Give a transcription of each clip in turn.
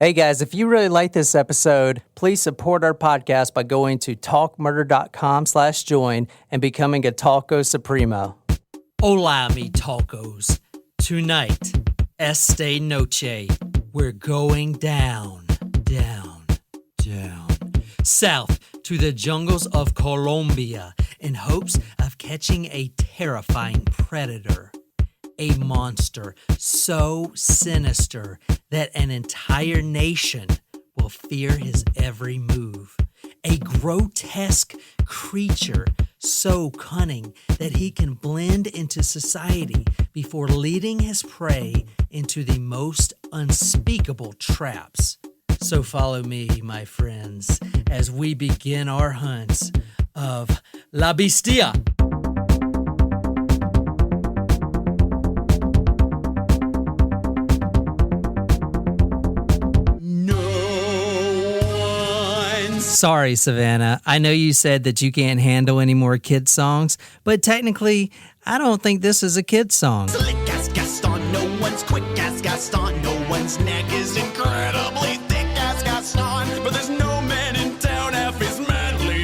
Hey guys, if you really like this episode, please support our podcast by going to talkmurder.com/join and becoming a Talco Supremo. Hola, mi tacos. Tonight, esta noche, we're going down, south to the jungles of Colombia in hopes of catching a terrifying predator. A monster so sinister that an entire nation will fear his every move. A grotesque creature so cunning that he can blend into society before leading his prey into the most unspeakable traps. So follow me, my friends, as we begin our hunts of La Bestia. Sorry, Savannah. I know you said that you can't handle any more kids' songs, but technically, I don't think this is a kid's song. Slick as Gaston, no one's quick as Gaston. No one's neck is incredibly thick as Gaston. But there's no man in town half as manly.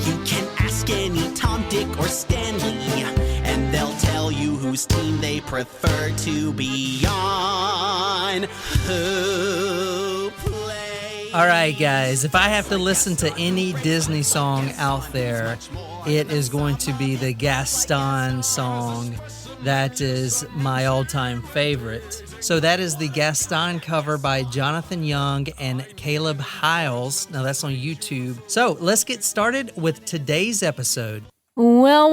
You can ask any Tom, Dick, or Stanley, and they'll tell you whose team they prefer to be on. All right, guys, if I have to listen to any Disney song out there, it is going to be the Gaston song. That is my all-time favorite. So that is the Gaston cover by Jonathan Young and Caleb Hiles. Now that's on YouTube. So let's get started with today's episode. Well.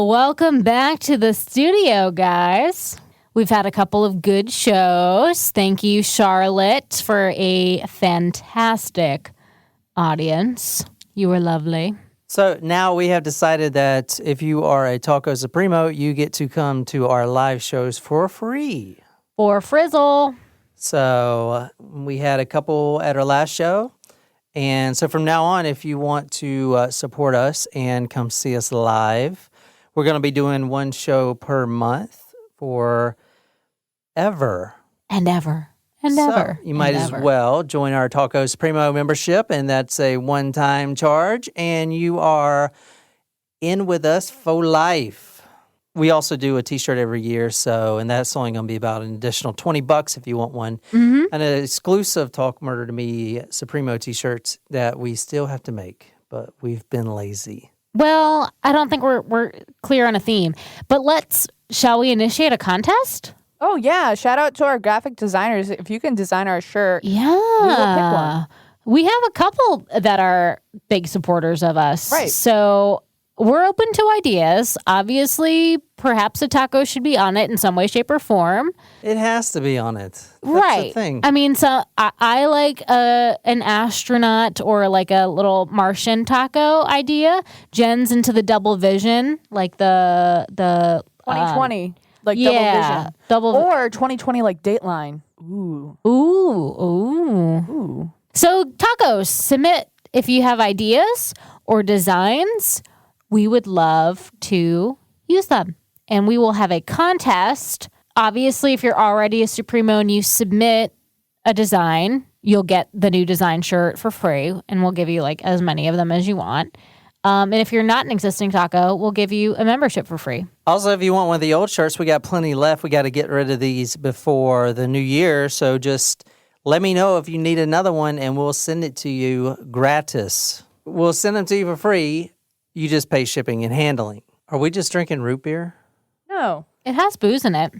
Welcome back to the studio, guys. We've had a couple of good shows. Thank you, Charlotte, for a fantastic audience. You were lovely. So now we have decided that if you are a Talco Supremo, you get to come to our live shows for free. For Frizzle. So we had a couple at our last show. And so from now on, if you want to support us and come see us live, we're going to be doing one show per month for ever. And ever. You might as well join our Talco Supremo membership, and that's a one-time charge, and you are in with us for life. We also do a t-shirt every year, and that's only going to be about an additional $20 if you want one. Mm-hmm. And an exclusive Talk Murder to Me Supremo t-shirts that we still have to make, but we've been lazy. Well, I don't think we're clear on a theme, but shall we initiate a contest? Oh, yeah. Shout out to our graphic designers. If you can design our shirt, Yeah. we will pick one. We have a couple that are big supporters of us. Right. So we're open to ideas. Obviously, perhaps a taco should be on it in some way, shape, or form. It has to be on it. That's right. the thing. I mean, so I like an astronaut or like a little Martian taco idea. Jen's into the double vision, like the 2020, double vision. Or 2020, like Dateline. Ooh. So tacos, submit if you have ideas or designs. We would love to use them. And we will have a contest. Obviously, if you're already a Supremo and you submit a design, you'll get the new design shirt for free. And we'll give you like as many of them as you want. And if you're not an existing taco, we'll give you a membership for free. Also, if you want one of the old shirts, we got plenty left. We got to get rid of these before the new year. So just let me know if you need another one, and we'll send it to you gratis. We'll send them to you for free. You just pay shipping and handling. Are we just drinking root beer? No. It has booze in it.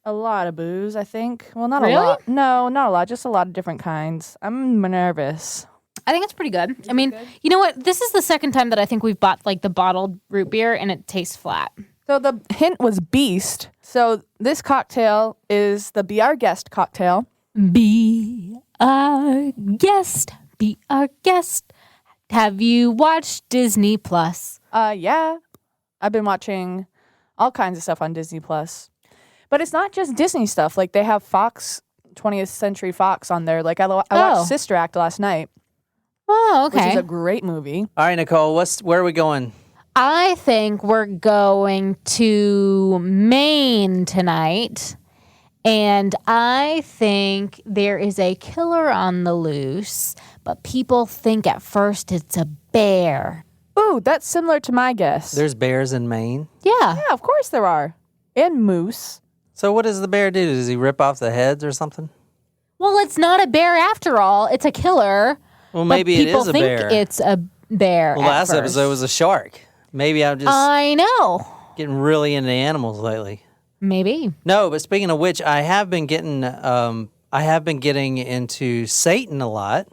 A lot of booze, I think. Well, not Really? a lot. No, not a lot. Just a lot of different kinds. I'm nervous. I think it's pretty good. I mean, you know what? This is the second time that I think we've bought like the bottled root beer and it tastes flat. So the hint was Beast. So this cocktail is the Be Our Guest cocktail. Be our guest. Be our guest. Have you watched Disney Plus? Yeah. I've been watching all kinds of stuff on Disney Plus. But it's not just Disney stuff. Like they have Fox, 20th Century Fox on there. Like I watched Sister Act last night. Oh, okay. Which is a great movie. All right, Nicole, where are we going? I think we're going to Maine tonight. And I think there is a killer on the loose, but people think at first it's a bear. Ooh, that's similar to my guess. There's bears in Maine. Yeah. Yeah, of course there are. And moose. So what does the bear do? Does he rip off the heads or something? Well, it's not a bear after all. It's a killer. Well, maybe but it is a bear. people think it's a bear. Well, last episode was a shark. Maybe I'm just I know. getting really into animals lately. Maybe. No, but speaking of which, I have been getting into Satan a lot.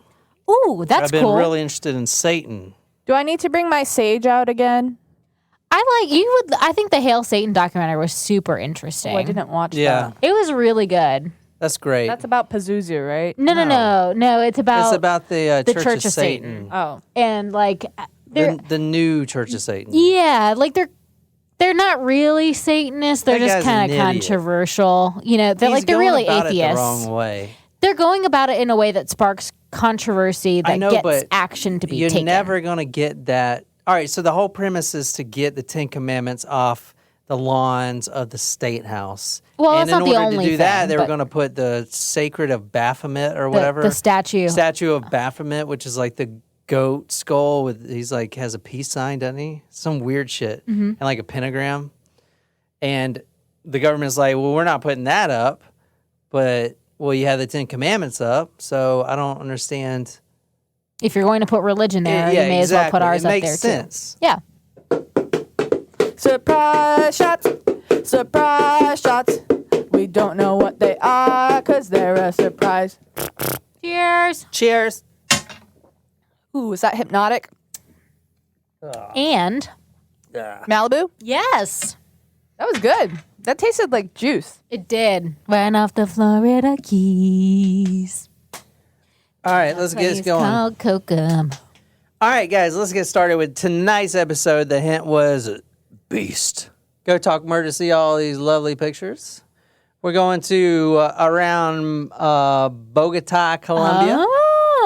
Ooh, that's I've been cool. really interested in Satan. Do I need to bring my sage out again? I think the Hail Satan documentary was super interesting. Oh, I didn't watch Yeah. that. It was really good. That's great. That's about Pazuzu, right? No. It's about the Church Church of of Satan. Oh. and like they're The new Church of Satan. yeah, like they're not really Satanists. They're That just guy's kind an of idiot. controversial. You know, they're He's they're going really about atheists. it the wrong way. They're going about it in a way that sparks controversy that I know, gets but action to be You're taken. never going to get that. All right, so the whole premise is to get the Ten Commandments off the lawns of the State House. Well, and that's not in the order only to do that, thing, they were but- going to put the Sacred of Baphomet or whatever. the statue. Statue of Baphomet, which is like the goat skull with he's like has a peace sign, doesn't he? Some weird shit. Mm-hmm. And like a pentagram. And the government's like, well, we're not putting that up, but well, you have the Ten Commandments up, so I don't understand. If you're going to put religion there, Yeah, you may as well put ours it up makes there sense. too. Yeah. Surprise shots. Surprise shots. We don't know what they are because they're a surprise. Cheers. Cheers. Ooh, is that hypnotic? And Malibu? yes, That was good. That tasted like juice. it did. Ran off the Florida Keys. All right, let's get this Place going. called Kokum. All right, guys, let's get started with tonight's episode. The hint was Beast. Go Talk Murder, see all these lovely pictures. We're going to around Bogota, Colombia.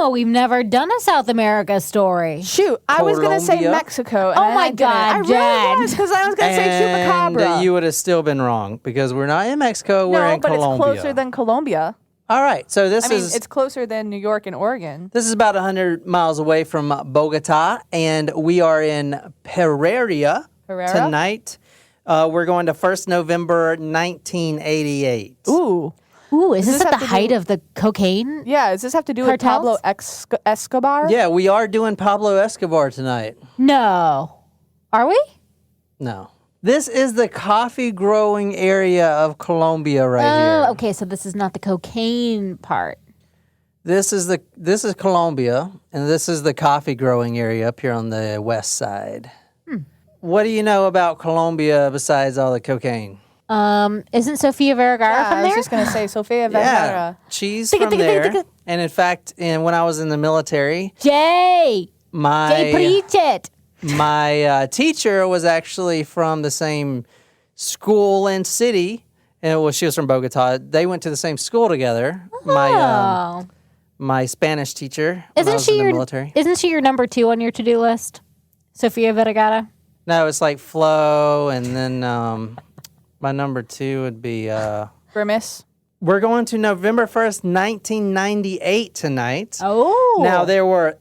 Oh, we've never done a South America story. Shoot, I was going to say Colombia. Mexico. And Oh then my I didn't. God, I really Jen. was because I was going to say And Chupacabra. you would have still been wrong because we're not in Mexico, we're no, in but Colombia. it's closer than Colombia. All right, so I mean, it's closer than New York and Oregon. this is about 100 miles away from Bogota, and we are in Pereira Pereira? tonight. We're going to 1st November 1988. Ooh. Ooh, is this this at have the to height do- of the cocaine? Yeah, does this have to do with Cartels? Pablo Escobar? Yeah, we are doing Pablo Escobar tonight. No. Are we? No. This is the coffee growing area of Colombia right here. Oh, okay. So this is not the cocaine part. This is Colombia, and this is the coffee growing area up here on the west side. What do you know about Colombia besides all the cocaine? Isn't Sofia Vergara Yeah, from I was there? just going to say Sofia Yeah, Vergara. she's Ticka, from ticka, ticka, there. ticka. And in fact, when I was in the military, Jay, my preach it. my teacher was actually from the same school and city. And well, she was from Bogota. They went to the same school together. Oh. My Spanish teacher when I Isn't was she in the your military. Isn't she your number 2 on your to-do list? Sofia Vergara? No, it's like Flo, and then my number 2 would be. Grimace. We're going to November 1st, 1998 tonight. Oh. Now there were.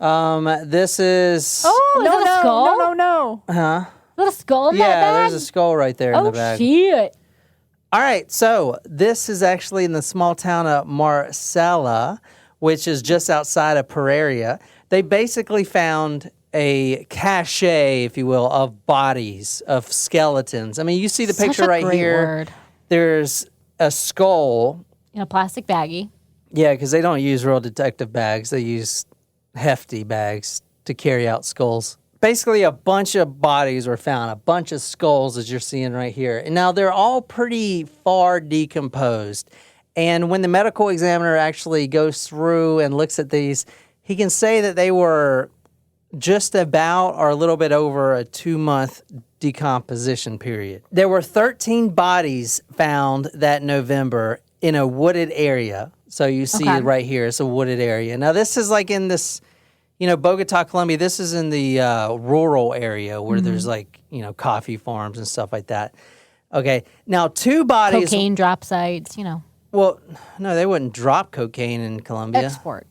This is. Oh, is that a skull? No. Huh? Is that a skull in that Yeah, bag? there's a skull right there in the Oh, bag. shit. All right, so this is actually in the small town of Marcela, which is just outside of Pereira. They basically found a cache, if you will, of bodies, of skeletons. I mean, you see the Such picture a right great here. word. There's a skull. In a plastic baggie. Yeah, because they don't use real detective bags. They use hefty bags to carry out skulls. Basically, a bunch of bodies were found, a bunch of skulls, as you're seeing right here. And now they're all pretty far decomposed. And when the medical examiner actually goes through and looks at these, he can say that they were just about or a little bit over a 2-month decomposition period. There were 13 bodies found that November in a wooded area. So you see Okay. it right here. It's a wooded area. Now, this is like in this, Bogota, Colombia, this is in the rural area where there's like, coffee farms and stuff like that. Okay. Now, 2 bodies. Cocaine drop sites, Well, no, they wouldn't drop cocaine in Colombia. Export.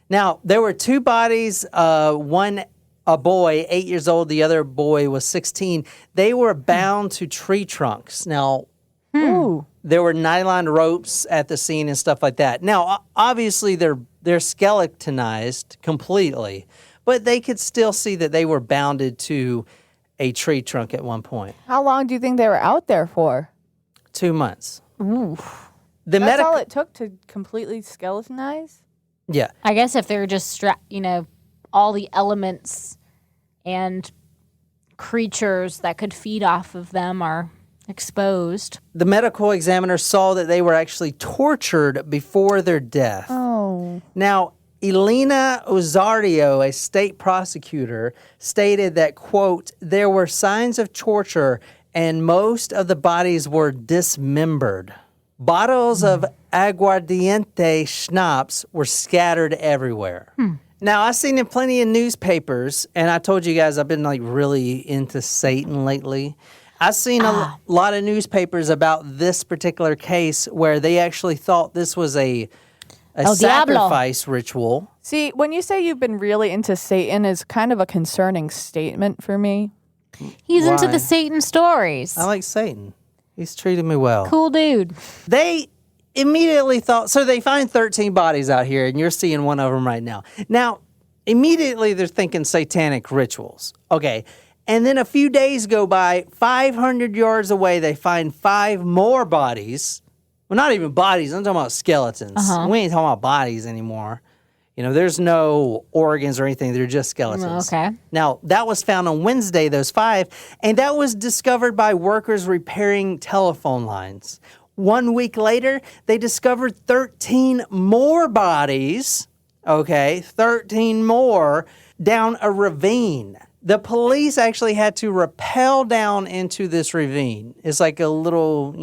Now, there were 2 bodies, one a boy, 8 years old, the other boy was 16. They were bound to tree trunks. Now, there were nylon ropes at the scene and stuff like that. Now, obviously, they're skeletonized completely, but they could still see that they were bounded to a tree trunk at one point. How long do you think they were out there for? 2 months. Ooh. That's all it took to completely skeletonize? Yeah. I guess if they're just all the elements and creatures that could feed off of them are exposed. The medical examiner saw that they were actually tortured before their death. Oh. Now, Elena Ozario, a state prosecutor, stated that, quote, there were signs of torture and most of the bodies were dismembered. Bottles of aguardiente schnapps were scattered everywhere. Now, I've seen in plenty of newspapers, and I told you guys I've been like really into Satan lately. I've seen a lot of newspapers about this particular case where they actually thought this was a sacrifice ritual. See, when you say you've been really into Satan is kind of a concerning statement for me. He's into Why? the Satan stories. I like Satan. He's treated me well. Cool dude. They immediately thought, so they find 13 bodies out here, and you're seeing one of them right now. Now, immediately they're thinking satanic rituals. Okay. And then a few days go by, 500 yards away, they find 5 more bodies. Well, not even bodies. I'm talking about skeletons. We ain't talking about bodies anymore. You know, there's no organs or anything. They're just skeletons. Okay. Now, that was found on Wednesday, those 5, and that was discovered by workers repairing telephone lines. 1 week later, they discovered 13 more bodies, 13 more, down a ravine. The police actually had to rappel down into this ravine. It's like a little,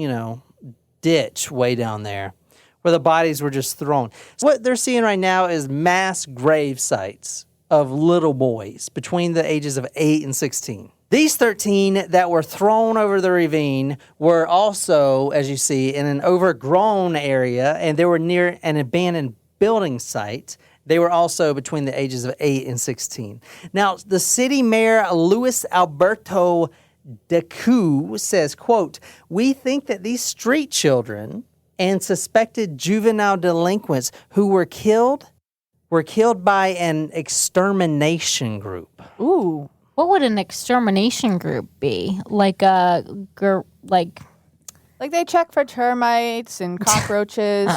ditch way down there where the bodies were just thrown. So what they're seeing right now is mass grave sites of little boys between the ages of 8 and 16. These 13 that were thrown over the ravine were also, as you see, in an overgrown area, and they were near an abandoned building site. They were also between the ages of 8 and 16. Now, the city mayor, Luis Alberto Decu, says, quote, we think that these street children and suspected juvenile delinquents who were killed by an extermination group. Ooh. What would an extermination group be? Like Like they check for termites and cockroaches,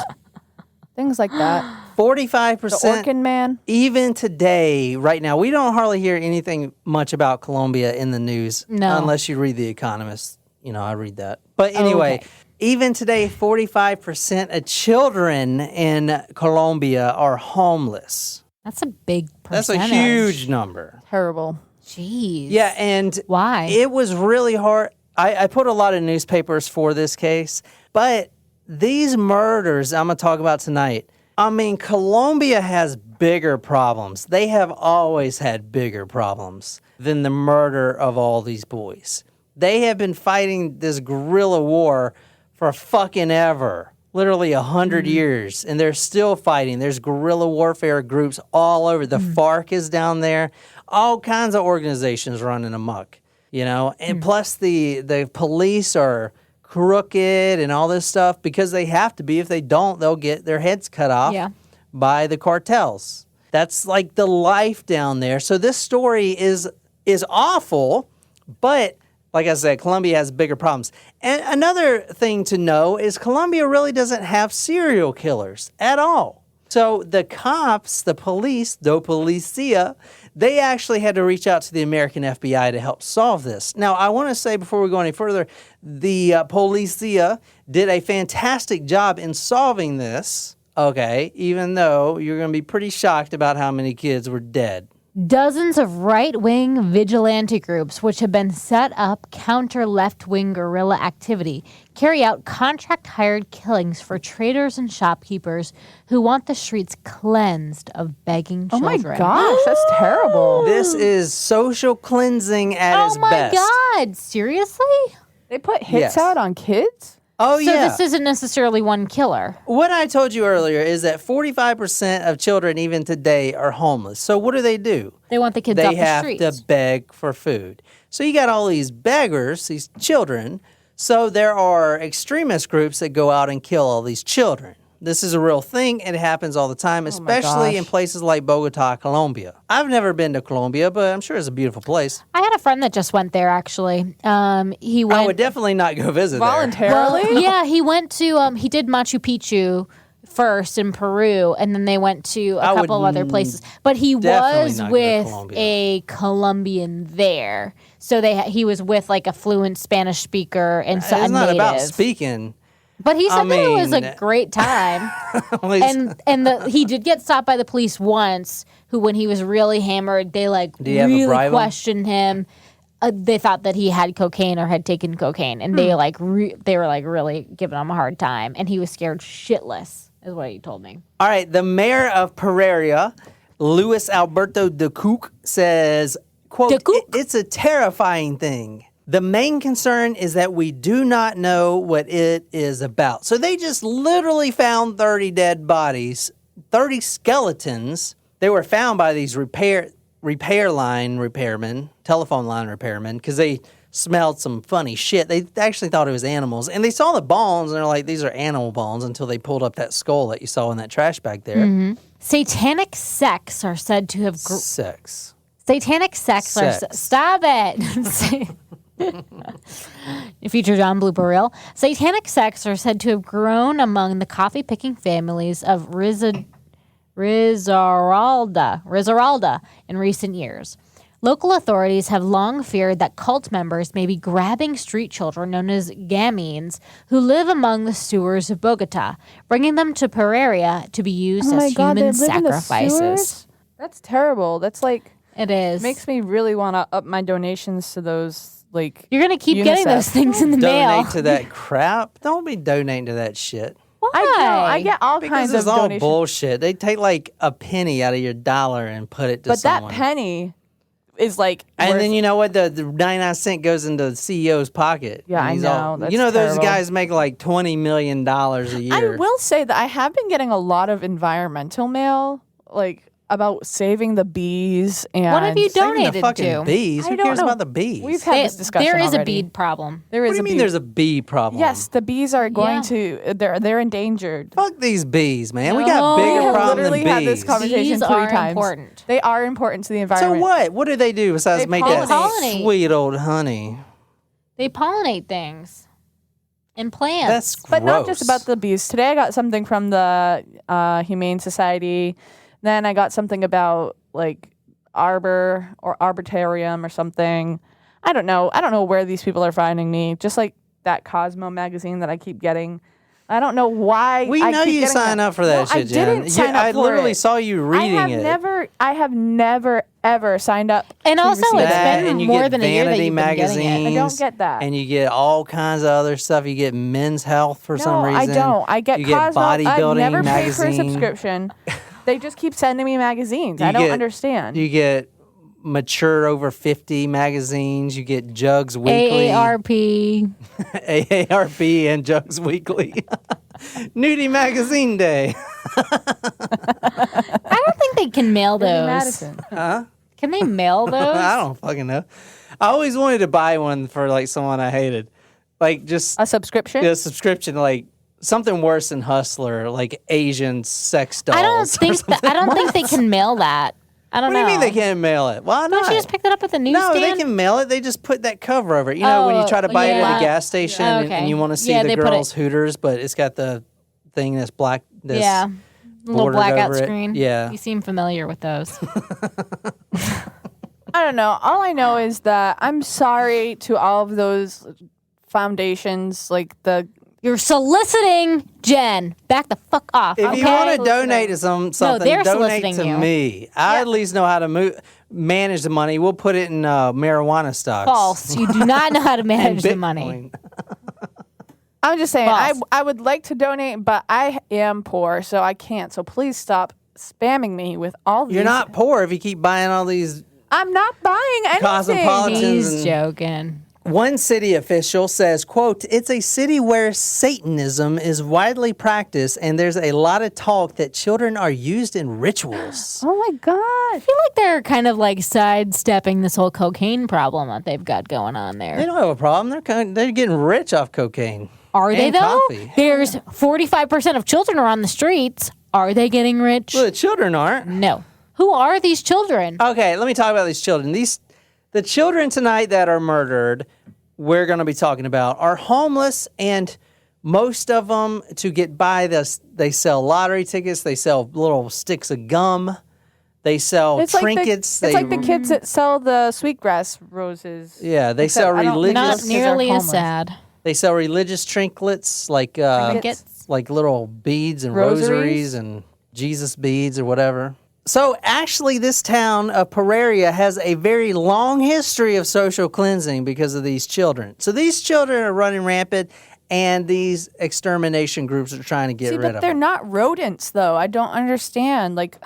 things like that. 45%. The Orkin Man. Even today, right now, we don't hardly hear anything much about Colombia in the news. No. Unless you read The Economist. I read that. But anyway, even today, 45% of children in Colombia are homeless. That's a big That's percentage. a huge number. Terrible. Jeez. Yeah, and Why? it was really hard. I put a lot of newspapers for this case, but these murders I'm going to talk about tonight, I mean, Colombia has bigger problems. They have always had bigger problems than the murder of all these boys. They have been fighting this guerrilla war for fucking ever. Literally 100 years, and they're still fighting. There's guerrilla warfare groups all over. The FARC is down there. All kinds of organizations running amok, And plus the police are crooked and all this stuff because they have to be. If they don't, they'll get their heads cut off by the cartels. That's like the life down there. So this story is awful, but like I said, Colombia has bigger problems. And another thing to know is Colombia really doesn't have serial killers at all. So the cops, the police, the policia, they actually had to reach out to the American FBI to help solve this. Now, I want to say before we go any further, the policia did a fantastic job in solving this, even though you're going to be pretty shocked about how many kids were dead. Dozens of right-wing vigilante groups, which have been set up counter left-wing guerrilla activity, carry out contract-hired killings for traders and shopkeepers who want the streets cleansed of begging Oh children. my gosh, that's terrible. This is social cleansing at its Oh my best. God, seriously? They put hits Yes. out on kids? Oh, So yeah. this isn't necessarily one killer. What I told you earlier is that 45% of children, even today, are homeless. So what do? They want the kids They off the have streets. to beg for food. So you got all these beggars, these children. So there are extremist groups that go out and kill all these children. This is a real thing. It happens all the time, especially in places like Bogota, Colombia. I've never been to Colombia, but I'm sure it's a beautiful place. I had a friend that just went there, actually. He went... I would definitely not go visit Voluntarily? Well, yeah, he went to... he did Machu Picchu first in Peru, and then they went to a couple of other places. But he definitely was not go to with Colombia. a Colombian there. So he was with like a fluent Spanish speaker and there. It's a not native. about speaking. But he said that it was a mean- great time. And He did get stopped by the police once, who when he was really hammered, they Did he have a really bribe him? questioned him. They thought that he had cocaine or had taken cocaine, and they were like really giving him a hard time, and he was scared shitless, is what he told me. All right, the mayor of Pereira, Luis Alberto de Cook, says, quote, De Cook? It's a terrifying thing. The main concern is that we do not know what it is about. So they just literally found 30 dead bodies, 30 skeletons. They were found by these telephone line repairmen, because they smelled some funny shit. They actually thought it was animals. And they saw the bones, and they're like, these are animal bones, until they pulled up that skull that you saw in that trash bag there. Mm-hmm. Satanic sects are said to have... Sex. Satanic sects are... Sex. Stop it! Featured on Blooper Reel. Satanic sects are said to have grown among the coffee-picking families of Risaralda in recent years. Local authorities have long feared that cult members may be grabbing street children known as gamines who live among the sewers of Bogota, bringing them to Pereira to be used as human sacrifices. That's terrible. That's like It is. makes me really want to up my donations to those. Like You're going to keep getting UNICEF. those things in the mail. Donate to that crap. Don't be donating to that shit. Why? I get all Because kinds it's of all donations. bullshit. They take like a penny out of your dollar and put it to But someone. that penny is like And worth- then you know what? The 99 cent goes into the CEO's pocket. Yeah, And I he's know. That's you know, those terrible. guys make like $20 million a year. I will say that I have been getting a lot of environmental mail, like about saving the bees and What have you Saving donated the fucking to? bees. I Who don't cares know. about the bees? We've had this discussion There is already. a bead problem. There what is do you a mean bee. there's a bee problem? Yes, the bees are going Yeah. to. They're endangered. Fuck these bees, man. We No. got We bigger have problems literally than had bees. this conversation Bees 3 are times. important. They are important to the So environment. what? What do they do besides They make that pollinate. sweet old honey? They pollinate things and plants. That's But not just gross. about the bees. Today I got something from the Humane Society. Then I got something about like arbor or arbortarium or something. I don't know. I don't know where these people are finding me. Just like that Cosmo magazine that I keep getting. I don't know why. We I know keep you getting sign that. up for that No, shit, I Jen. didn't sign up I for literally it. saw you reading it. I have never ever signed up. And to also, receive it's it. that, been and you more get than a year that vanity you've been getting it. magazines. I don't get that. And you get all kinds of other stuff. You get Men's Health for some No, reason. I don't. I get you get Cosmo. bodybuilding I've never magazine. paid for a subscription. They just keep sending me magazines. I You don't get- understand. You get Mature Over 50 magazines. You get Jugs Weekly. AARP. AARP and Jugs Weekly. Nudie Magazine Day. I don't think they can mail those. Madison. Can they mail those? I don't fucking know. I always wanted to buy one for like someone I hated. Like just A subscription? a subscription, like something worse than Hustler, like Asian sex dolls. I don't think I don't think they can mail that. I don't What do know. you mean they can't mail it? Why not? Don't you just pick that up at the newsstand? No, they can mail it. They just put that cover over it. You know, when you try to buy it at yeah. a gas station and Okay. you want to see Yeah, the they put girls' it- Hooters, but it's got the thing that's black. That's Yeah. Little bordered blackout over it. screen. Yeah. You seem familiar with those. I don't know. All I know is that I'm sorry to all of those foundations, like the. You're soliciting Jen. Back the fuck off. If okay? you want to donate to something, they're donate soliciting to you. me. I at least know how to manage the money. We'll put it in marijuana stocks. False. You do not know how to And manage the money. Bitcoin. I'm just saying, False. I would like to donate, but I am poor, so I can't. So please stop spamming me with all these. You're not poor if you keep buying all these I'm not buying anything. cosmopolitans. He's and- joking. One city official says, quote, "It's a city where Satanism is widely practiced and there's a lot of talk that children are used in rituals." Oh my God. I feel like they're kind of like sidestepping this whole cocaine problem that they've got going on there. They don't have a problem. They're getting rich off cocaine. Are they and though? coffee. There's 45% of children are on the streets. Are they getting rich? Well, the children aren't. No. Who are these children? Okay, let me talk about these children. The children tonight that are murdered, we're going to be talking about, are homeless, and most of them, to get by this, they sell lottery tickets, they sell little sticks of gum, they sell trinkets. It's like the kids that sell the sweetgrass roses. Yeah, they Except sell I don't think religious. Not nearly as homeless. sad. They sell religious trinkets like Trinkets? like little beads and Rosaries? rosaries and Jesus beads or whatever. So actually, this town of Pereira has a very long history of social cleansing because of these children. So these children are running rampant, and these extermination groups are trying to get See, rid but of they're them. not rodents, though. I don't understand. Like,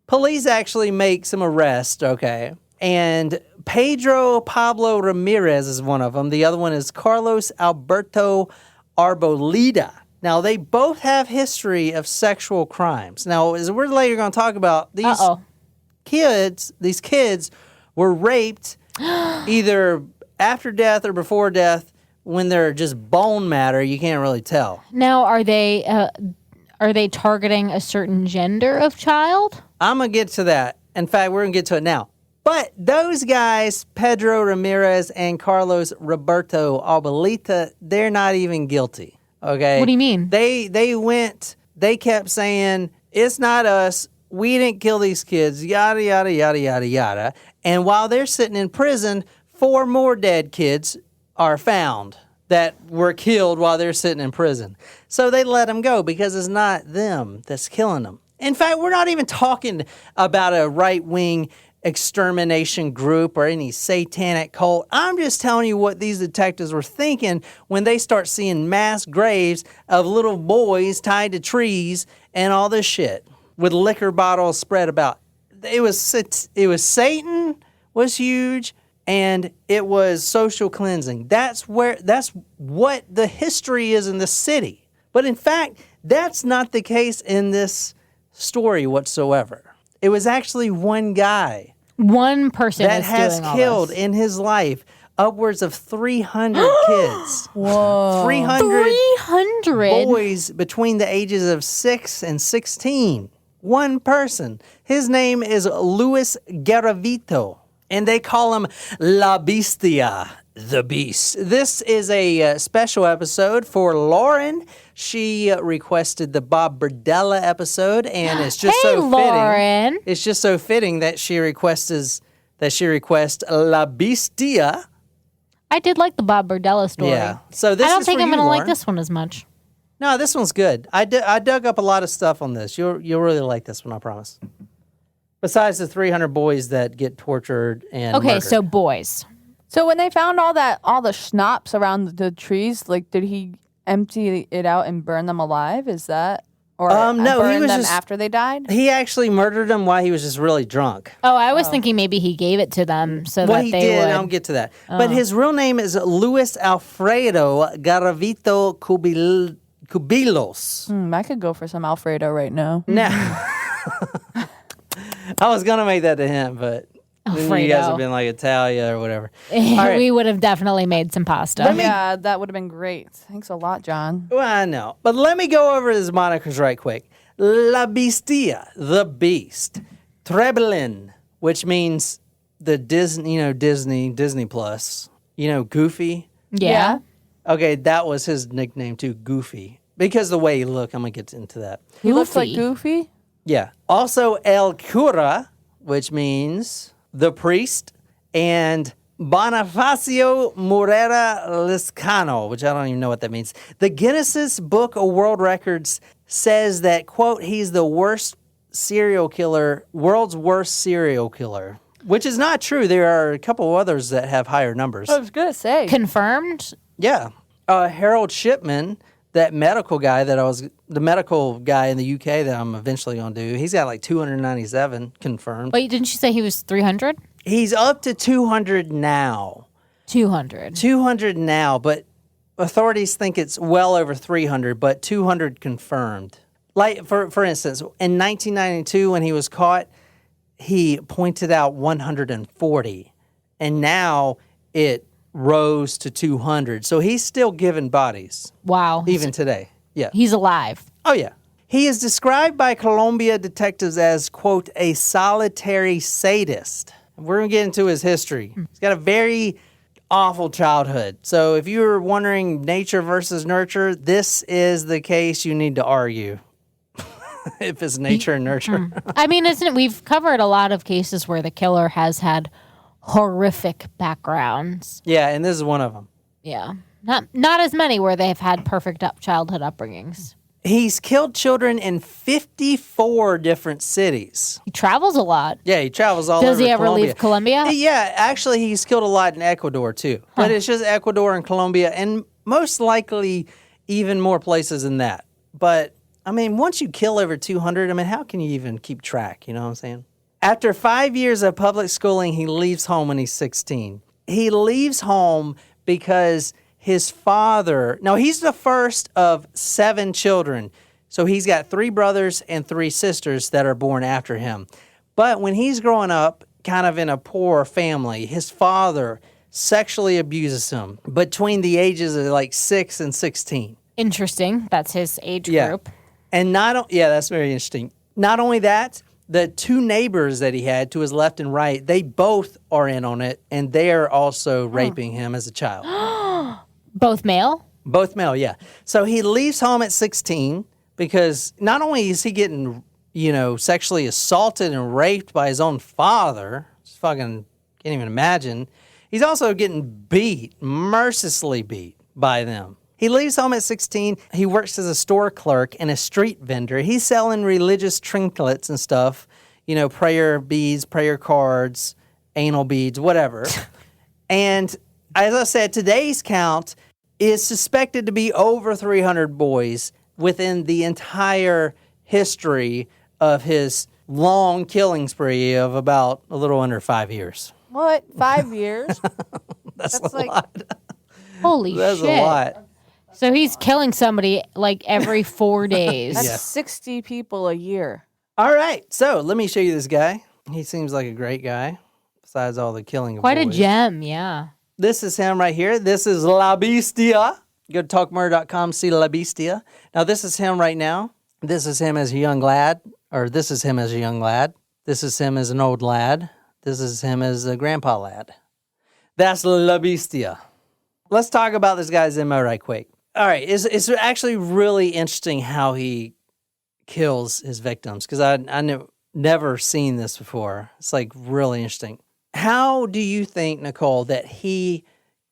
Police actually make some arrests, okay? And Pedro Pablo Ramirez is one of them. The other one is Carlos Alberto Arboleda. Now, they both have history of sexual crimes. Now, as we're later going to talk about, these kids were raped either after death or before death when they're just bone matter. You can't really tell. Now, are they targeting a certain gender of child? I'm going to get to that. In fact, we're going to get to it now. But those guys, Pedro Ramirez and Carlos Roberto Arboleta, they're not even guilty. Okay. What do you mean? They kept saying, "It's not us. We didn't kill these kids," yada, yada, yada, yada, yada. And while they're sitting in prison, 4 more dead kids are found that were killed while they're sitting in prison. So they let them go because it's not them that's killing them. In fact, we're not even talking about a right-wing extermination group or any satanic cult. I'm just telling you what these detectives were thinking when they start seeing mass graves of little boys tied to trees and all this shit with liquor bottles spread about. It was Satan was huge, and it was social cleansing. That's what the history is in the city. But in fact, that's not the case in this story whatsoever. It was actually one guy. One person that is has doing all killed this. in his life upwards of 300 kids. whoa. 300 300? boys between the ages of 6 and 16. One person. His name is Luis Garavito, and they call him La Bestia, the Beast. This is a special episode for Lauren. She requested the Bob Berdella episode, and it's just Hey, so Lauren. fitting. It's just so fitting that she requests La Bestia. I did like the Bob Berdella story. Yeah. So this I don't is think for I'm you, going to like Lauren. this one as much. No, this one's good. I dug up a lot of stuff on this. You'll really like this one, I promise. Besides the 300 boys that get tortured and Okay, murdered. so boys. So when they found all the schnapps around the trees, like, did he empty it out and burn them alive? Is that or no, he burn was them just- after they died? He actually murdered them while he was just really drunk. Oh, I was thinking maybe he gave it to them so Well, that he they did. would. I'll get to that. But his real name is Luis Alfredo Garavito Cubillos. I could go for some Alfredo right now. Now, I was going to make that to him, but then you guys Alfredo. have been like Italia or whatever. All right. We would have definitely made some pasta. Yeah, that would have been great. Thanks a lot, John. Well, I know. But let me go over his monikers right quick. La Bestia, the Beast. Tribilín, which means the Disney, Disney Plus. Goofy. Yeah. Okay, that was his nickname too, Goofy. Because the way he looked, I'm going to get into that. He looks like Goofy. Goofy. Yeah. Also, El Cura, which means the priest, and Bonifacio Morera Liscano, which I don't even know what that means. The Guinness Book of World Records says that, quote, he's the world's worst serial killer, which is not true. There are a couple others that have higher numbers. I was gonna say. Confirmed? Yeah. Harold Shipman, the medical guy in the UK that I'm eventually going to do, he's got like 297 confirmed. Wait, didn't you say he was 300? He's up to 200 now. 200. 200 now, but authorities think it's well over 300, but 200 confirmed. Like, for instance, in 1992, when he was caught, he pointed out 140, and now it rose to 200. So he's still giving bodies, Wow. even today. Yeah. He's alive. Oh, yeah. He is described by Colombia detectives as, quote, a solitary sadist. We're going to get into his history. He's got a very awful childhood. So if you were wondering nature versus nurture, this is the case you need to argue. If it's nature and nurture. I mean, isn't it? We've covered a lot of cases where the killer has had horrific backgrounds. Yeah, and this is one of them. Yeah. Not as many where they've had perfect childhood upbringings. He's killed children in 54 different cities. He travels a lot. Yeah, he travels all Does over he ever Colombia. leave Colombia? Yeah, actually, he's killed a lot in Ecuador, too. But it's just Ecuador and Colombia, and most likely even more places than that. But, I mean, once you kill over 200, I mean, how can you even keep track? You know what I'm saying? After 5 years of public schooling, he leaves home when he's 16. He leaves home because his father, now he's the first of 7 children. So he's got 3 brothers and 3 sisters that are born after him. But when he's growing up kind of in a poor family, his father sexually abuses him between the ages of like 6 and 16. Interesting. That's his age Yeah. group. And that's very interesting. Not only that, the 2 neighbors that he had to his left and right, they both are in on it, and they're also raping him as a child. Both male? Both male, yeah. So he leaves home at 16 because not only is he getting, sexually assaulted and raped by his own father, just fucking can't even imagine, he's also getting beat, mercilessly beat by them. He leaves home at 16. He works as a store clerk and a street vendor. He's selling religious trinkets and stuff, prayer beads, prayer cards, anal beads, whatever. And as I said, today's count is suspected to be over 300 boys within the entire history of his long killing spree of about a little under 5 years. What? 5 years? That's a like- lot. Holy That's shit. a lot. So he's killing somebody like every 4 days. That's 60 people a year. All right, so let me show you this guy. He seems like a great guy, besides all the killing of Quite a boys. gem, yeah. This is him right here. This is La Bestia. Go to talkmurder.com, see La Bestia. Now, this is him right now. This is him as a young lad, or this is him as a young lad. This is him as an old lad. This is him as a grandpa lad. That's La Bestia. Let's talk about this guy's MO right quick. All right, it's actually really interesting how he kills his victims, because I never seen this before. It's like really interesting. How do you think, Nicole, that he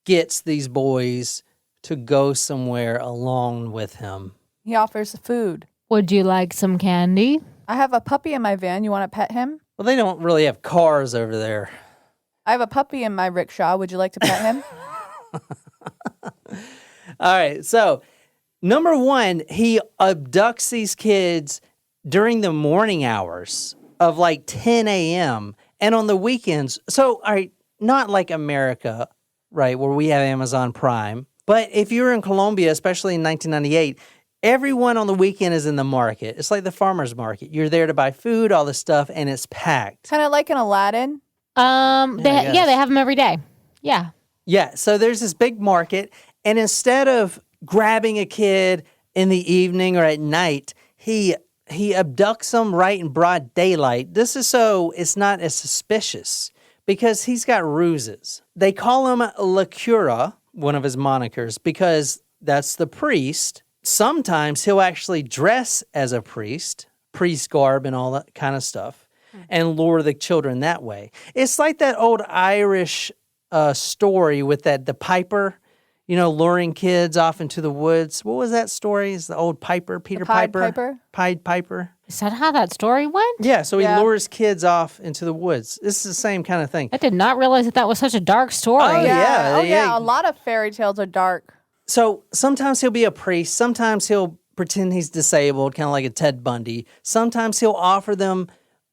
gets these boys to go somewhere along with him? He offers food. Would you like some candy? I have a puppy in my van. You want to pet him? Well, they don't really have cars over there. I have a puppy in my rickshaw. Would you like to pet him? All right, so number one, he abducts these kids during the morning hours of like 10 a.m. and on the weekends. So, all right, not like America, right, where we have Amazon Prime. But if you're in Colombia, especially in 1998, everyone on the weekend is in the market. It's like the farmer's market. You're there to buy food, all this stuff, and it's packed. Kind of like an Aladdin. They guess. have them every day. Yeah. Yeah, so there's this big market, and instead of grabbing a kid in the evening or at night, he abducts them right in broad daylight. This is so it's not as suspicious because he's got ruses. They call him La Cura, one of his monikers, because that's the priest. Sometimes he'll actually dress as a priest garb and all that kind of stuff, and lure the children that way. It's like that old Irish story with the piper, luring kids off into the woods. What was that story? Is the old piper, Peter Pied Piper? Piper? Pied Piper. Is that how that story went? Yeah, so he Yeah. lures kids off into the woods. This is the same kind of thing. I did not realize that was such a dark story. Oh, yeah. Oh, yeah. A lot of fairy tales are dark. So sometimes he'll be a priest. Sometimes he'll pretend he's disabled, kind of like a Ted Bundy. Sometimes he'll offer them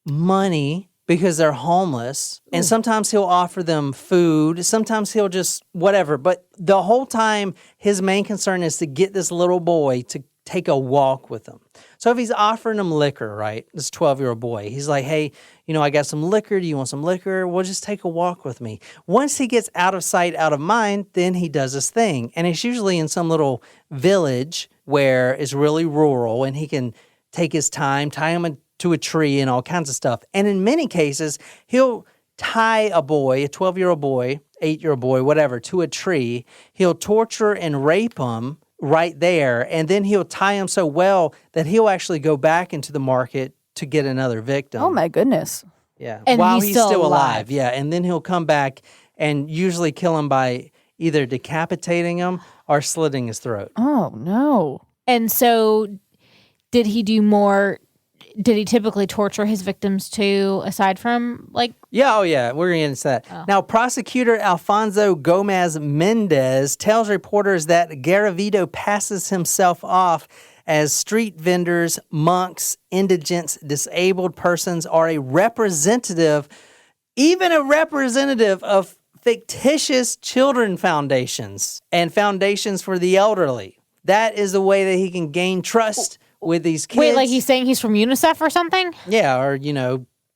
money because they're homeless. And sometimes he'll offer them food. Sometimes he'll just whatever. But the whole time, his main concern is to get this little boy to take a walk with him. So if he's offering him liquor, right, this 12-year-old boy, he's like, hey, I got some liquor. Do you want some liquor? Well, just take a walk with me. Once he gets out of sight, out of mind, then he does his thing. And it's usually in some little village where it's really rural and he can take his time, tie him to a tree and all kinds of stuff. And in many cases, he'll tie a boy, a 12-year-old boy, 8-year-old boy, whatever, to a tree. He'll torture and rape him right there, and then he'll tie him so well that he'll actually go back into the market to get another victim. Oh my goodness. Yeah, And while he's he's still still alive. alive. Yeah, and then he'll come back and usually kill him by either decapitating him or slitting his throat. Oh no. And so did he do more? Did he typically torture his victims too, aside from like? Yeah, we're going to get into that. Now, prosecutor Alfonso Gomez Mendez tells reporters that Garavito passes himself off as street vendors, monks, indigents, disabled persons are a representative, even a representative of fictitious children foundations and foundations for the elderly. That is the way that he can gain trust with these kids. Wait, like he's saying he's from UNICEF or something? Yeah, or,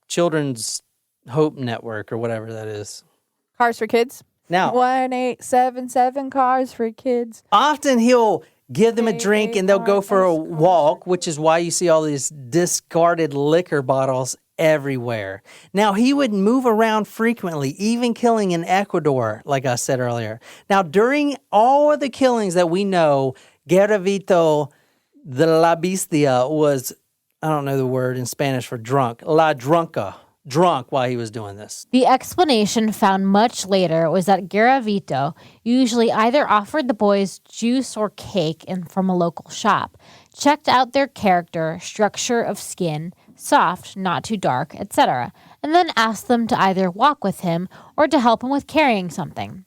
Children's Hope Network or whatever that is. Cars for kids. Now, 1877 cars for kids. often he'll give them a drink and they'll go for a walk, which is why you see all these discarded liquor bottles everywhere. Now, he would move around frequently, even killing in Ecuador, like I said earlier. Now, during all of the killings that we know, Garavito the La Bestia was, I don't know the word in Spanish for drunk, drunk while he was doing this. The explanation found much later was that Garavito usually either offered the boys juice or cake from a local shop, checked out their character, structure of skin, soft, not too dark, etc., and then asked them to either walk with him or to help him with carrying something.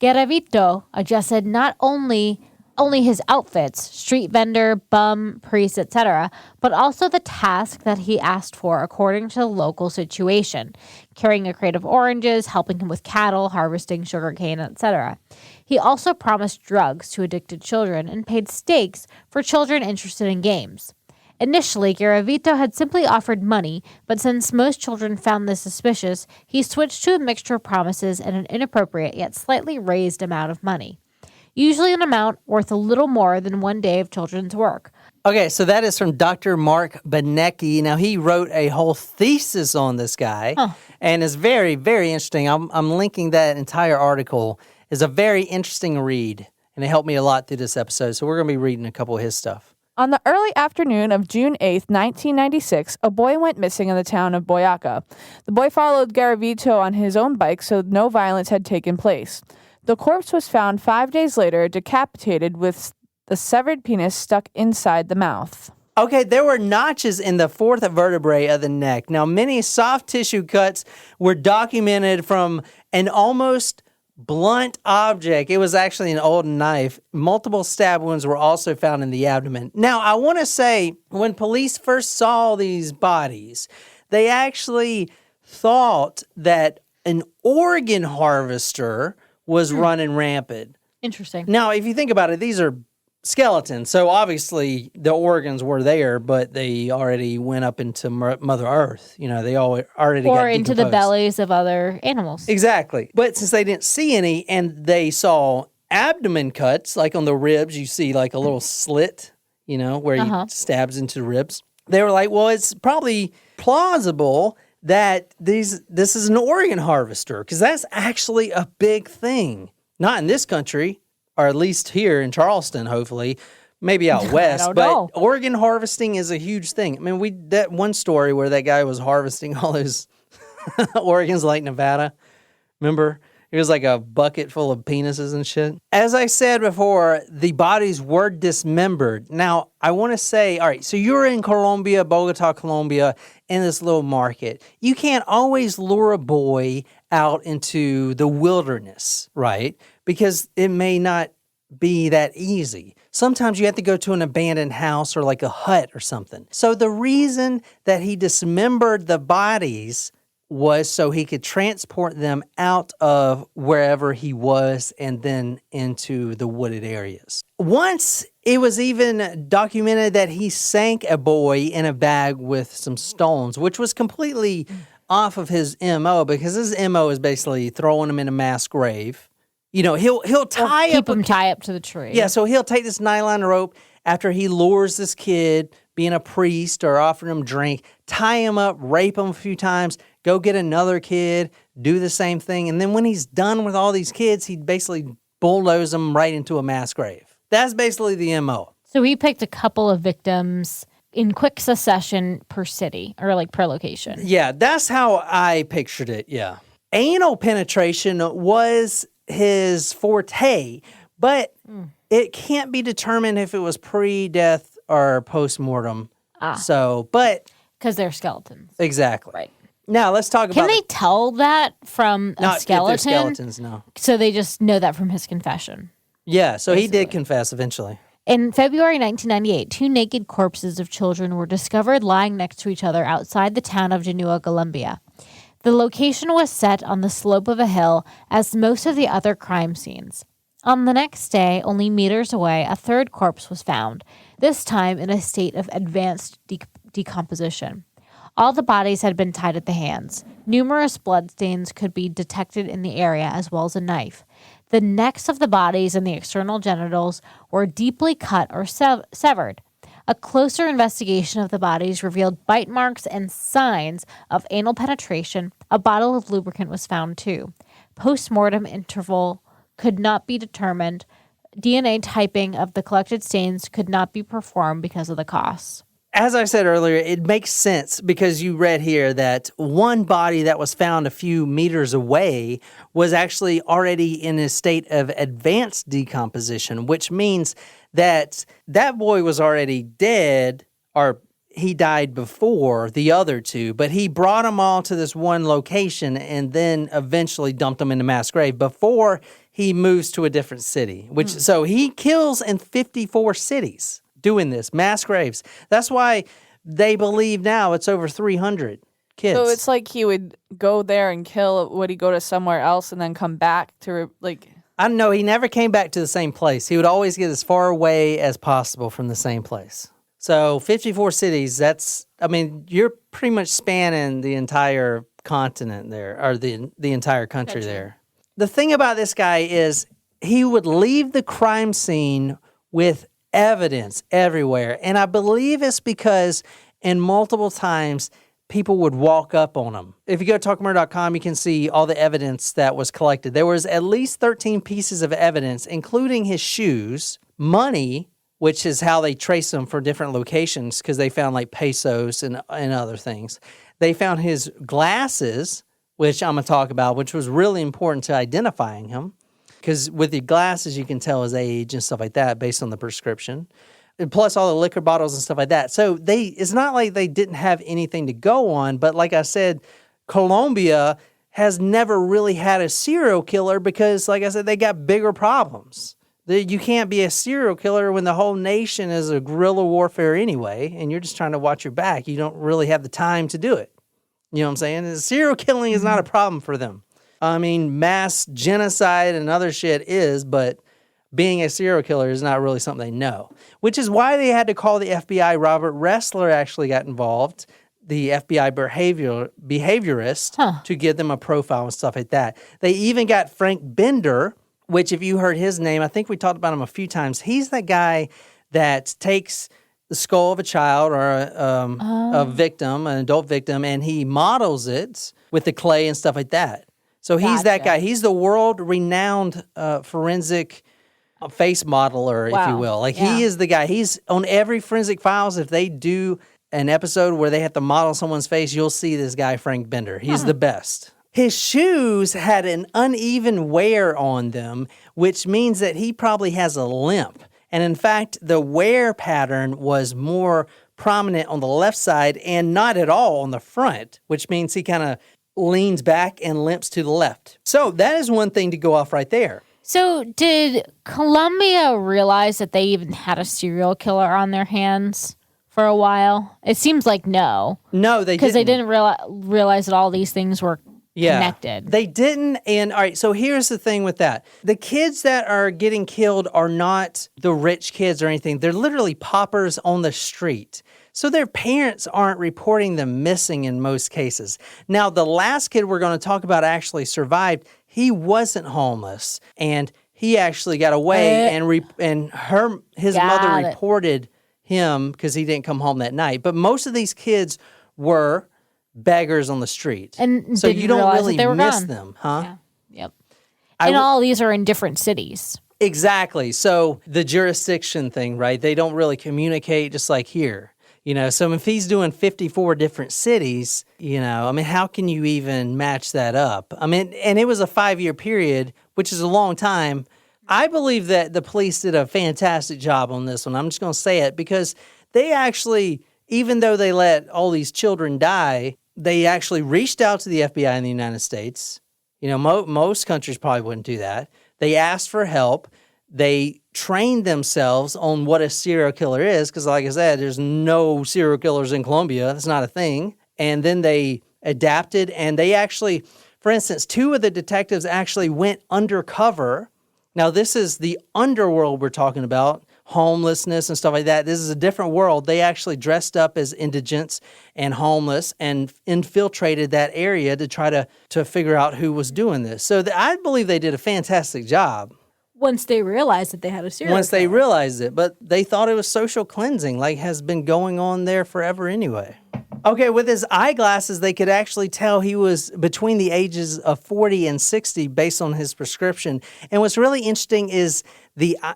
Garavito adjusted not only his outfits, street vendor, bum, priest, etc., but also the task that he asked for according to the local situation, carrying a crate of oranges, helping him with cattle, harvesting sugarcane, etc. He also promised drugs to addicted children and paid stakes for children interested in games. Initially, Garavito had simply offered money, but since most children found this suspicious, he switched to a mixture of promises and an inappropriate yet slightly raised amount of money. Usually an amount worth a little more than one day of children's work. Okay, so that is from Dr. Mark Benecki. Now, he wrote a whole thesis on this guy, and it's very, very interesting. I'm linking that entire article. It's a very interesting read, and it helped me a lot through this episode, so we're going to be reading a couple of his stuff. On the early afternoon of June 8th, 1996, a boy went missing in the town of Boyaca. The boy followed Garavito on his own bike, so no violence had taken place. The corpse was found 5 days later, decapitated with the severed penis stuck inside the mouth. Okay, there were notches in the fourth vertebrae of the neck. Now, many soft tissue cuts were documented from an almost blunt object. It was actually an old knife. Multiple stab wounds were also found in the abdomen. Now, I want to say, when police first saw these bodies, they actually thought that an organ harvester was running rampant. Interesting. Now, if you think about it, these are skeletons, so obviously the organs were there, but they already went up into Mother Earth. They already got Or into the decomposed. bellies of other animals. Exactly. But since they didn't see any and they saw abdomen cuts, like on the ribs, you see like a little slit, where he stabs into the ribs. They were like, well, it's probably plausible that this is an organ harvester, because that's actually a big thing. Not in this country, or at least here in Charleston, hopefully. Maybe out west, but know. organ harvesting is a huge thing. I mean, that one story where that guy was harvesting all those organs like Nevada. Remember? It was like a bucket full of penises and shit. As I said before, the bodies were dismembered. Now, I want to say, all right, so you're in Colombia, Bogota, Colombia, in this little market. You can't always lure a boy out into the wilderness, right? Because it may not be that easy. Sometimes you have to go to an abandoned house or like a hut or something. So the reason that he dismembered the bodies was so he could transport them out of wherever he was and then into the wooded areas. Once it was even documented that he sank a boy in a bag with some stones, which was completely off of his MO, because his MO is basically throwing him in a mass grave. You know, he'll tie Keep up him tie up to the tree. yeah, so he'll take this nylon rope after he lures this kid, being a priest or offering him drink, tie him up, rape him a few times, go get another kid, do the same thing. And then when he's done with all these kids, he basically bulldoze them right into a mass grave. That's basically the MO. So he picked a couple of victims in quick succession per city or like per location. Yeah, that's how I pictured it, yeah. Anal penetration was his forte, but it can't be determined if it was pre-death or post-mortem. So, but... Because they're skeletons. Exactly. Right. Now, let's talk about... Can they tell that from a Not skeleton? if they're skeletons, no. So they just know that from his confession. Yeah, so he did confess eventually. In February 1998, 2 naked corpses of children were discovered lying next to each other outside the town of Genoa, Colombia. The location was set on the slope of a hill, as most of the other crime scenes. On the next day, only meters away, a third corpse was found, this time in a state of advanced decomposition. All the bodies had been tied at the hands. Numerous bloodstains could be detected in the area, as well as a knife. The necks of the bodies and the external genitals were deeply cut or severed. A closer investigation of the bodies revealed bite marks and signs of anal penetration. A bottle of lubricant was found too. Post-mortem interval could not be determined. DNA typing of the collected stains could not be performed because of the costs. As I said earlier, it makes sense because you read here that one body that was found a few meters away was actually already in a state of advanced decomposition, which means that that boy was already dead, or he died before the other two, but he brought them all to this one location and then eventually dumped them in a mass grave before he moves to a different city. So he kills in 54 cities doing this, mass graves. That's why they believe now it's over 300 kids. So it's like he would go there and kill. Would he go to somewhere else and then come back to like? I don't know. He never came back to the same place. He would always get as far away as possible from the same place. So 54 cities, you're pretty much spanning the entire continent there, or the entire country there. The thing about this guy is he would leave the crime scene with evidence everywhere. And I believe it's because in multiple times, people would walk up on him. If you go to talkmurder.com, you can see all the evidence that was collected. There was at least 13 pieces of evidence, including his shoes, money, which is how they trace them for different locations because they found like pesos and other things. They found his glasses, which I'm going to talk about, which was really important to identifying him because with the glasses, you can tell his age and stuff like that based on the prescription. And plus all the liquor bottles and stuff like that. So it's not like they didn't have anything to go on, but like I said, Colombia has never really had a serial killer because, like I said, they got bigger problems. You can't be a serial killer when the whole nation is a guerrilla warfare anyway, and you're just trying to watch your back. You don't really have the time to do it. You know what I'm saying? Serial killing is not a problem for them. I mean, mass genocide and other shit is, but being a serial killer is not really something they know, which is why they had to call the FBI. Robert Ressler actually got involved, the FBI behaviorist, to give them a profile and stuff like that. They even got Frank Bender, which if you heard his name, I think we talked about him a few times. He's that guy that takes the skull of a child or a victim, an adult victim, and he models it with the clay and stuff like that. So he's that guy. He's the world-renowned forensic face modeler, if you will. He is the guy. He's on every Forensic Files. If they do an episode where they have to model someone's face, you'll see this guy, Frank Bender. He's the best. His shoes had an uneven wear on them, which means that he probably has a limp. And in fact, the wear pattern was more prominent on the left side and not at all on the front, which means he kind of leans back and limps to the left. So that is one thing to go off right there. So did Colombia realize that they even had a serial killer on their hands for a while? It seems like no. No, they didn't. Because they didn't realize that all these things were connected. They didn't. And all right, so here's the thing with that. The kids that are getting killed are not the rich kids or anything. They're literally paupers on the street. So their parents aren't reporting them missing in most cases. Now, the last kid we're going to talk about actually survived. He wasn't homeless, and he actually got away, his mother reported him because he didn't come home that night. But most of these kids were beggars on the street. And so didn't you don't realize really that they were miss gone. them, huh? Yeah. Yep. And all these are in different cities. Exactly. So the jurisdiction thing, right? They don't really communicate just like here. So if he's doing 54 different cities, I mean, how can you even match that up? I mean, and it was a 5-year period, which is a long time. I believe that the police did a fantastic job on this one. I'm just going to say it because they actually, even though they let all these children die, they actually reached out to the FBI in the United States. Most countries probably wouldn't do that. They asked for help. They trained themselves on what a serial killer is because, like I said, there's no serial killers in Colombia. That's not a thing. And then they adapted, and they actually, for instance, 2 of the detectives actually went undercover. Now, this is the underworld we're talking about, homelessness and stuff like that. This is a different world. They actually dressed up as indigents and homeless and infiltrated that area to try to figure out who was doing this. So I believe they did a fantastic job. Once they realized that they had a serial Once they killer. realized it, but they thought it was social cleansing, like has been going on there forever anyway. Okay, with his eyeglasses, they could actually tell he was between the ages of 40 and 60 based on his prescription. And what's really interesting is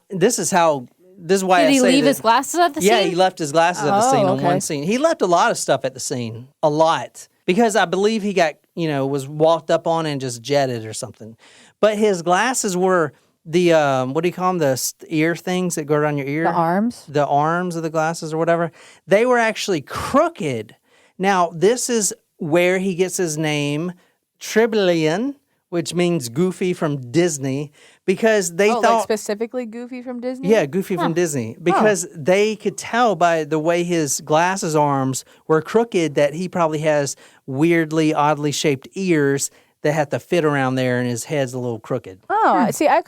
this is why Did I he say leave that- his glasses at the scene? Yeah, he left his glasses at the scene on okay. one scene. He left a lot of stuff at the scene, a lot, because I believe he got, was walked up on and just jetted or something. But his glasses were the, what do you call them, the ear things that go around your ear? The arms? The arms of the glasses or whatever. They were actually crooked. Now, this is where he gets his name, Tribilín, which means Goofy from Disney, because they thought... like specifically Goofy from Disney? Yeah, Goofy from Disney. Because they could tell by the way his glasses arms were crooked that he probably has weirdly, oddly shaped ears that have to fit around there and his head's a little crooked. Oh, see, I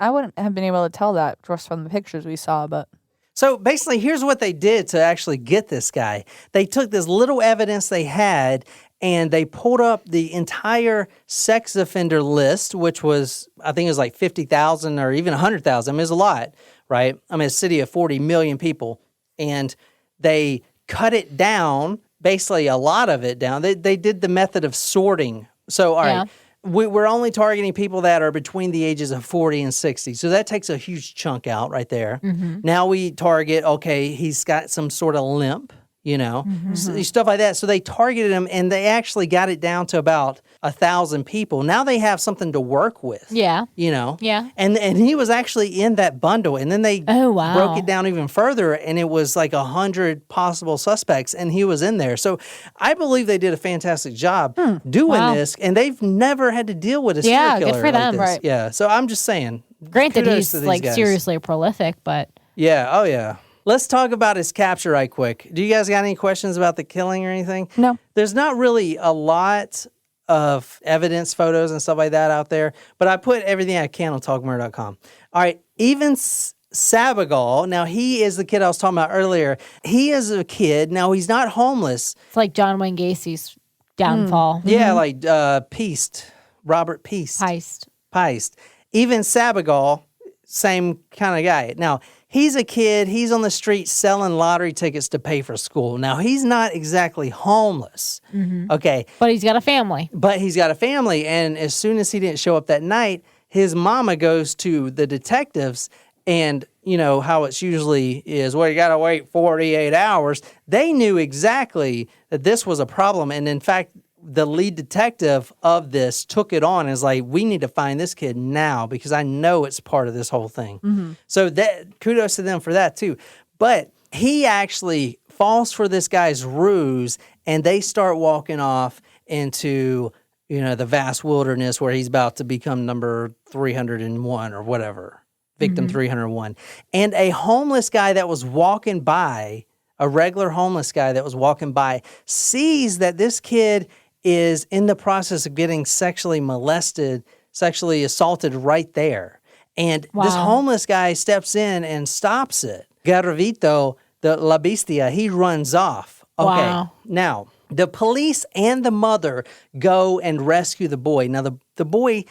wouldn't have been able to tell that just from the pictures we saw, but... So basically, here's what they did to actually get this guy. They took this little evidence they had and they pulled up the entire sex offender list, which was, I think it was like 50,000 or even 100,000. I mean, it's a lot, right? I mean, a city of 40 million people. And they cut it down, basically a lot of it down. They did the method of sorting. So, all right, we're only targeting people that are between the ages of 40 and 60. So that takes a huge chunk out right there. Mm-hmm. Now we target, okay, he's got some sort of limp, stuff like that. So they targeted him and they actually got it down to about 1,000 people. Now they have something to work with. Yeah. Yeah. And he was actually in that bundle. And then they broke it down even further and it was like 100 possible suspects and he was in there. So I believe they did a fantastic job doing this and they've never had to deal with a serial killer good for them. like this. Right. Yeah. So I'm just saying. Granted, kudos he's to these like guys. seriously prolific, but Yeah. Oh, yeah. Let's talk about his capture right quick. Do you guys got any questions about the killing or anything? No. There's not really a lot of evidence, photos, and stuff like that out there, but I put everything I can on talkmurder.com. All right, even Sabagal, now he is the kid I was talking about earlier. He is a kid. Now, he's not homeless. it's like John Wayne Gacy's downfall. Yeah, like Peast, Robert Peast. Heist. Even Sabagal, same kind of guy. Now, he's a kid. He's on the street selling lottery tickets to pay for school. Now, he's not exactly homeless. Okay. But he's got a family. But he's got a family. And as soon as he didn't show up that night, his mama goes to the detectives and, how it's usually is, well, you got to wait 48 hours. They knew exactly that this was a problem. And in fact, the lead detective of this took it on and is like, we need to find this kid now because I know it's part of this whole thing. So that kudos to them for that too. But he actually falls for this guy's ruse and they start walking off into, the vast wilderness where he's about to become number 301 or whatever. victim 301. And a homeless guy that was walking by, a regular homeless guy that was walking by, sees that this kid is in the process of getting sexually molested, sexually assaulted right there. And this homeless guy steps in and stops it. Garavito, the La Bestia, he runs off. Okay, now the police and the mother go and rescue the boy. Now the boy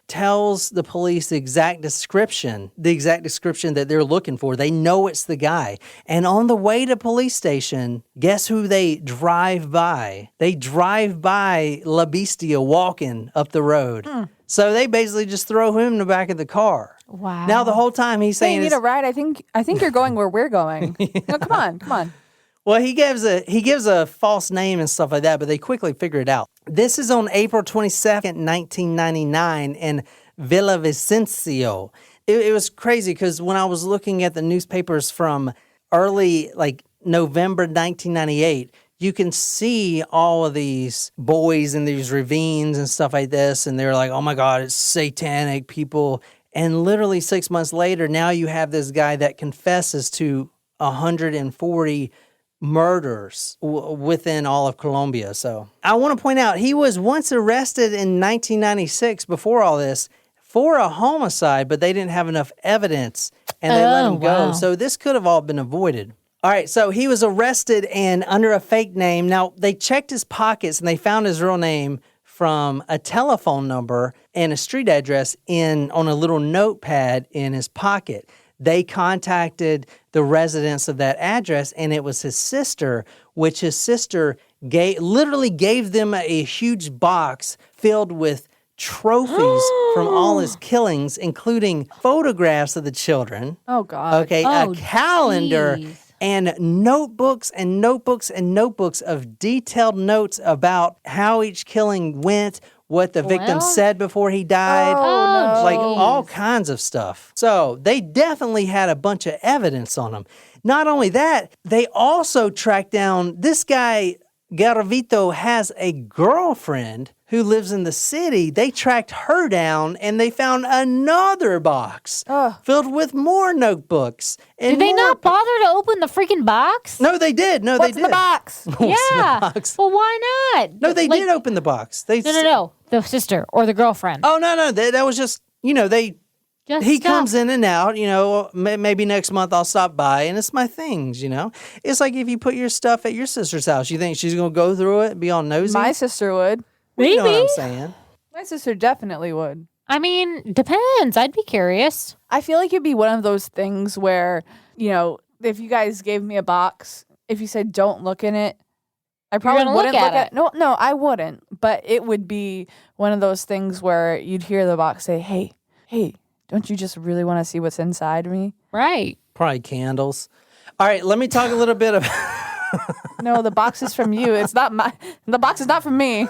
tells the police the exact description that they're looking for. They know it's the guy. And on the way to police station, guess who they drive by? They drive by La Bestia walking up the road. So they basically just throw him in the back of the car. Wow. Now the whole time he's Hey, saying, you need a ride? I think you're going where we're going. No, come on. well, he gives a false name and stuff like that, but they quickly figure it out. This is on April 22nd, 1999 in Villavicencio. It was crazy because when I was looking at the newspapers from early, November 1998, you can see all of these boys in these ravines and stuff like this, and they're like, oh my God, it's satanic, people. And literally 6 months later, now you have this guy that confesses to 140 murders within all of Colombia. So I want to point out, he was once arrested in 1996 before all this for a homicide, but they didn't have enough evidence and they let him go. So this could have all been avoided. All right, so he was arrested and under a fake name. Now, they checked his pockets and they found his real name from a telephone number and a street address on a little notepad in his pocket. They contacted the residents of that address, and it was his sister, which his sister literally gave them a huge box filled with trophies from all his killings, including photographs of the children. Oh, God. Okay, a calendar. And notebooks and notebooks and notebooks of detailed notes about how each killing went, what the victim said before he died, all kinds of stuff. So they definitely had a bunch of evidence on him. Not only that, they also tracked down this guy. Garavito has a girlfriend who lives in the city. They tracked her down and they found another box filled with more notebooks. Did they not bother to open the freaking box? No, they did. No, What's they did. in the box? Yeah. box? Well, why not? No, they did open the box. No. The sister or the girlfriend. Oh, no. That was just, he comes in and out, maybe next month I'll stop by and it's my things, It's like if you put your stuff at your sister's house, you think she's going to go through it and be all nosy? My sister would. Maybe. You know what I'm saying? My sister definitely would. I mean, depends. I'd be curious. I feel like it'd be one of those things where, if you guys gave me a box, if you said don't look in it, I probably wouldn't look at it. No, I wouldn't. But it would be one of those things where you'd hear the box say, hey, don't you just really want to see what's inside me? Right. Probably candles. All right, let me talk a little bit about... No, the box is from you. The box is not from me.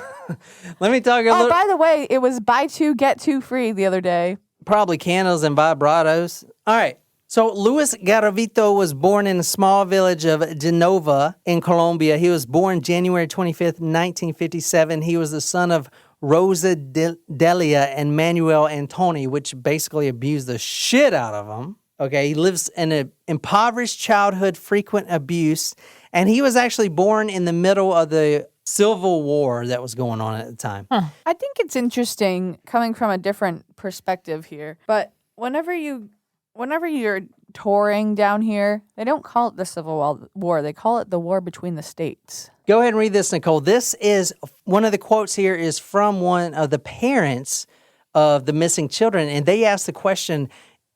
Let me talk a little... Oh, by the way, it was buy two, get two free the other day. Probably candles and vibratos. All right. So Luis Garavito was born in a small village of Genova in Colombia. He was born January 25th, 1957. He was the son of Rosa Delia and Manuel Antoni, which basically abused the shit out of him. Okay, he lives in an impoverished childhood, frequent abuse, and he was actually born in the middle of the Civil War that was going on at the time. I think it's interesting coming from a different perspective here, but whenever you're touring down here, they don't call it the Civil War. They call it the war between the states. Go ahead and read this, Nicole. This is one of the quotes here is from one of the parents of the missing children, and they asked the question,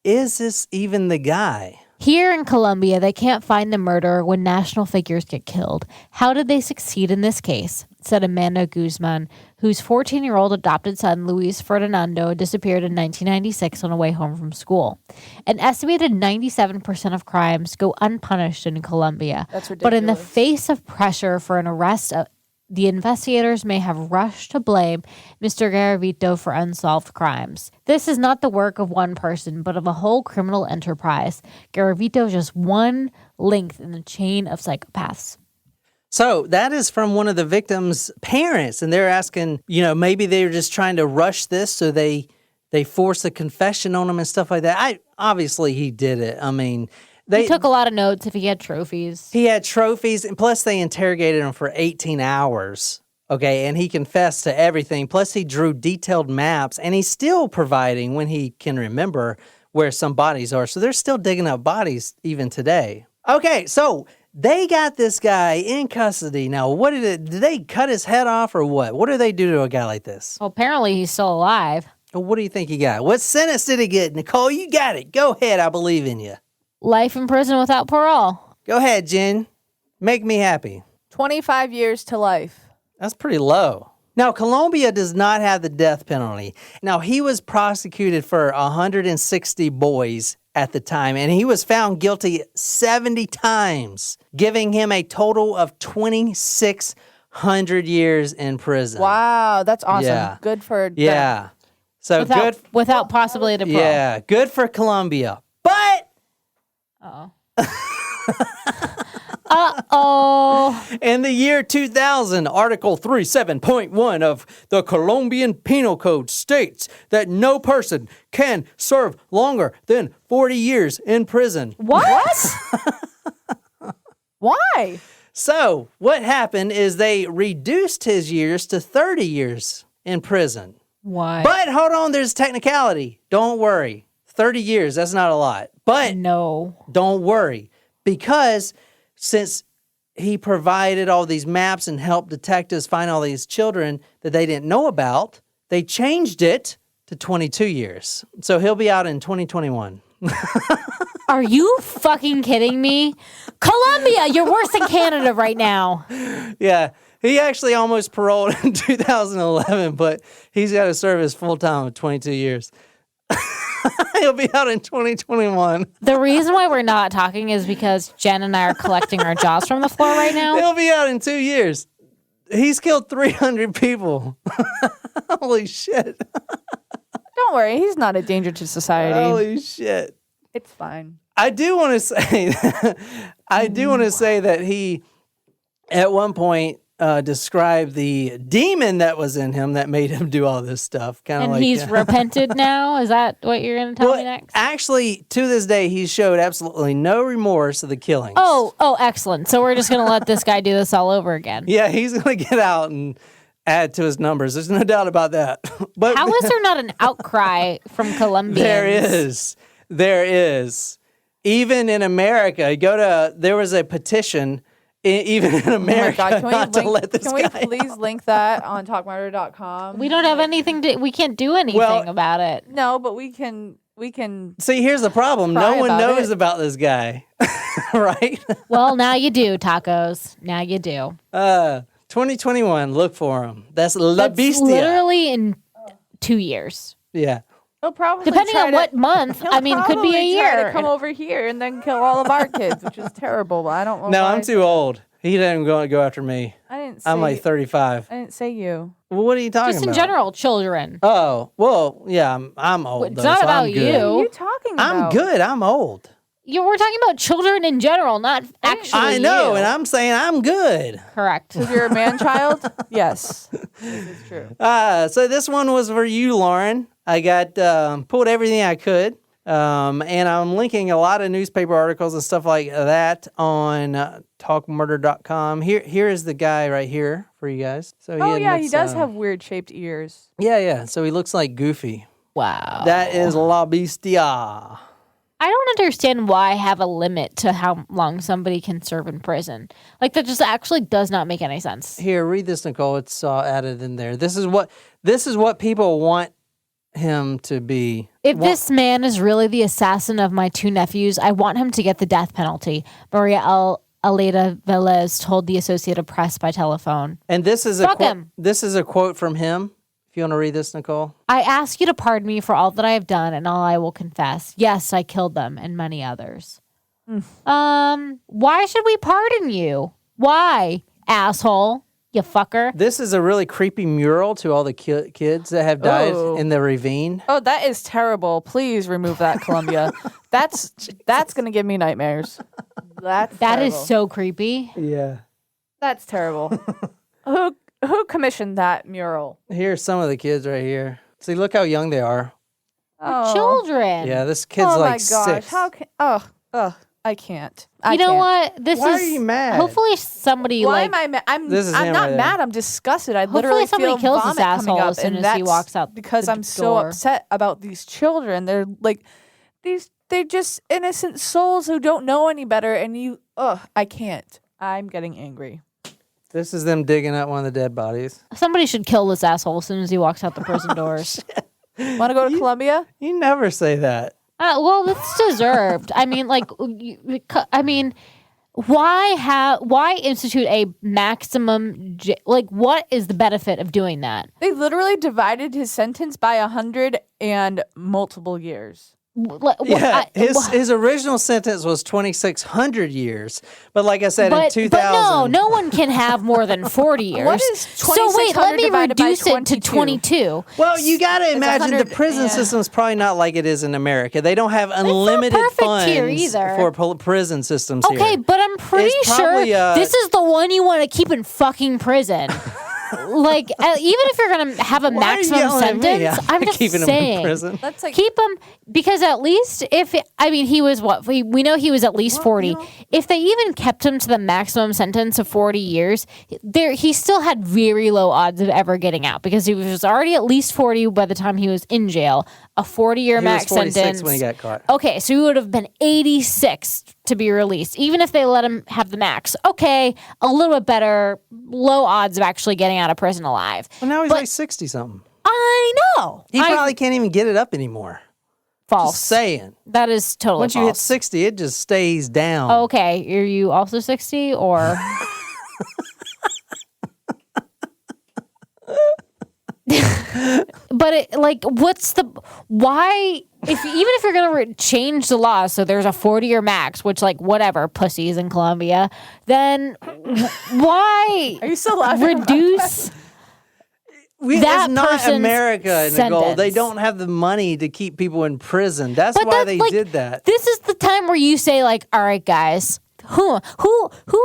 is this even the guy? Here in Colombia, they can't find the murderer when national figures get killed. How did they succeed in this case? Said Amanda Guzman, whose 14-year-old adopted son, Luis Ferdinando, disappeared in 1996 on the way home from school. An estimated 97% of crimes go unpunished in Colombia. That's ridiculous. But in the face of pressure for an arrest, the investigators may have rushed to blame Mr. Garavito for unsolved crimes. This is not the work of one person, but of a whole criminal enterprise. Garavito is just one link in the chain of psychopaths. So that is from one of the victims' parents, and they're asking, maybe they're just trying to rush this so they They forced a confession on him and stuff like that. Obviously he did it. I mean, He took a lot of notes if he had trophies. he had trophies, and plus they interrogated him for 18 hours. Okay, and he confessed to everything. Plus he drew detailed maps, and he's still providing, when he can remember, where some bodies are. So they're still digging up bodies even today. Okay, so they got this guy in custody. Now, did they cut his head off or what? What do they do to a guy like this? Well, apparently he's still alive. Well, what do you think he got? What sentence did he get? Nicole, you got it. Go ahead. I believe in you. Life in prison without parole. Go ahead, Jen. Make me happy. 25 years to life. That's pretty low. Now, Colombia does not have the death penalty. Now, he was prosecuted for 160 boys at the time, and he was found guilty 70 times, giving him a total of 2,600 years in prison. Wow, that's awesome. Yeah. Good for them. Yeah. So good. Without possibility of parole. Yeah, good for Colombia. But Uh-oh. in the year 2000, Article 37.1 of the Colombian Penal Code states that no person can serve longer than 40 years in prison. What? Why? So, what happened is they reduced his years to 30 years in prison. Why? But hold on, there's technicality. Don't worry. 30 years, that's not a lot. But No. don't worry, because since he provided all these maps and helped detectives find all these children that they didn't know about, they changed it to 22 years. So he'll be out in 2021. Are you fucking kidding me? Colombia, you're worse than Canada right now. Yeah, he actually almost paroled in 2011, but he's got to serve his full time of 22 years. He'll be out in 2021. The reason why we're not talking is because Jen and I are collecting our jaws from the floor right now. He'll be out in 2 years. He's killed 300 people. Holy shit. Don't worry, he's not a danger to society. Holy shit. It's fine. I do want to say that he, at one point, described the demon that was in him that made him do all this stuff. Kind of And like he's repented now? Is that what you're going to tell me next? Actually, to this day, he showed absolutely no remorse of the killings. Oh, excellent. So we're just going to let this guy do this all over again. Yeah, he's going to get out and add to his numbers. There's no doubt about that. But How is there not an outcry from Colombians? There is. Even in America, there was a petition, even in America, Oh my God, to let this can guy we please link that on talkmurder.com? We don't have anything we can't do anything about it. No, but we can See, here's the problem. Cry No one about knows it. about this guy, right? Well, now you do, tacos. Now you do. 2021, look for him. That's La That's Bestia. literally in 2 years. Yeah. he'll probably Depending try on what month. he'll I mean, could be a probably try year. to come over here and then kill all of our kids, which is terrible. But I don't know. No, why. I'm too old. He didn't go after me. I didn't. Say I'm like 35. I didn't say you. Well, what are you talking Just about? in general, children. Oh, well, yeah, I'm old. It's though, not so about I'm you. good. What are you talking about? I'm good. I'm old. We're talking about children in general, not actually I know, you. and I'm saying I'm good. Correct. If you're a man child, yes, this is true. So this one was for you, Lauren. I got pulled everything I could, and I'm linking a lot of newspaper articles and stuff like that on talkmurder.com. Here is the guy right here for you guys. So Oh yeah, he admits, does have weird shaped ears. Yeah. So he looks like Goofy. Wow. That is La Bestia. I don't understand why have a limit to how long somebody can serve in prison. Like that just actually does not make any sense. Here, read this, Nicole. It's added in there. This is what people want him to be. If this man is really the assassin of my 2 nephews, I want him to get the death penalty. Maria Aleda Velez told the Associated Press by telephone. And this is Fuck him. This is a quote from him. If you want to read this, Nicole. I ask you to pardon me for all that I have done and all I will confess. Yes, I killed them and many others. Why should we pardon you? Why, asshole? You fucker. This is a really creepy mural to all the kids that have died Oh. in the ravine. Oh, that is terrible. Please remove that, Colombia. That's gonna give me nightmares. That is terrible. so creepy. Yeah. That's terrible. Who commissioned that mural? Here's some of the kids right here. See, look how young they are. Children. Yeah, this kid's Oh my like gosh. 6. How can I can't. You know what? This Why is are you mad? hopefully somebody Why like am I mad? I'm This is not him right there. mad. I'm disgusted. I Hopefully literally somebody feel kills this vomit coming asshole up, as soon and as he that's walks out because the I'm so door. upset about these children. They're like they're just innocent souls who don't know any better, and I can't. I'm getting angry. This is them digging up one of the dead bodies. somebody should kill this asshole as soon as he walks out the prison doors. Want to go to Colombia? You never say that. Well, it's deserved. I mean, why institute a maximum? What is the benefit of doing that? They literally divided his sentence by 100 and multiple years. Yeah, his original sentence was 2,600 years, but like I said, in 2000, but no one can have more than 40 years. What is so wait, 2,600 let me divided by reduce it to 22. Well, you got to imagine the 100 prison system's probably not like it is in America. They don't have unlimited perfect funds here either. for prison systems here. Okay, but I'm pretty It's sure probably, this is the one you want to keep in fucking prison. Even if you're gonna have a Why are you maximum yelling at me? sentence, I'm just Keeping him in saying, prison. That's like keep him because at least he was what we know he was at least 40. If they even kept him to the maximum sentence of 40 years, he still had very low odds of ever getting out because he was already at least 40 by the time he was in jail. A 40-year He max was 46 sentence when he got caught. Okay, so he would have been 86 to be released, even if they let him have the max. Okay, a little bit better, low odds of actually getting out of prison alive. Well, now he's But- like 60 something. I know. He probably can't even get it up anymore. False. Just saying. That is totally Once you hit false. 60, it just stays down. Okay, are you also 60 or? But what's the why? Even if you're gonna change the law, so there's a 40-year max, which whatever, pussies in Colombia, then why Are you still laughing? reduce? It's that not person's America, Nicole. They sentence. don't have the money to keep people in prison. That's why they did that. This is the time where you say, all right, guys, who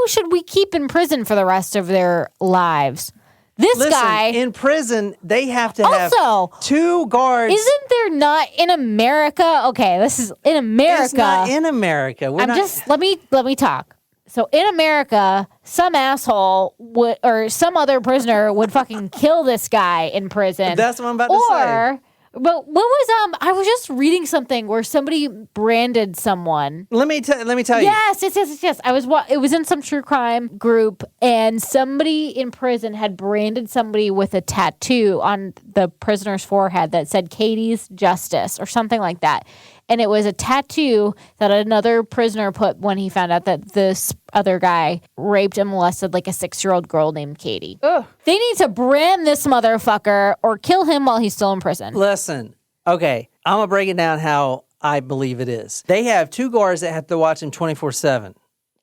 should we keep in prison for the rest of their lives? This Listen, guy. in prison, they have to have Also, 2 guards. Isn't there not in America? Okay, this is in America. It's not in America. let me talk. So in America, some asshole would or some other prisoner would fucking kill this guy in prison. That's what I'm about to say. But what was I was just reading something where somebody branded someone. Let me tell you. Yes. It was in some true crime group, and somebody in prison had branded somebody with a tattoo on the prisoner's forehead that said "Katie's Justice" or something like that. And it was a tattoo that another prisoner put when he found out that this other guy raped and molested a 6-year-old girl named Katie. Ugh. They need to brand this motherfucker or kill him while he's still in prison. Listen, okay, I'm going to break it down how I believe it is. They have 2 guards that have to watch him 24/7.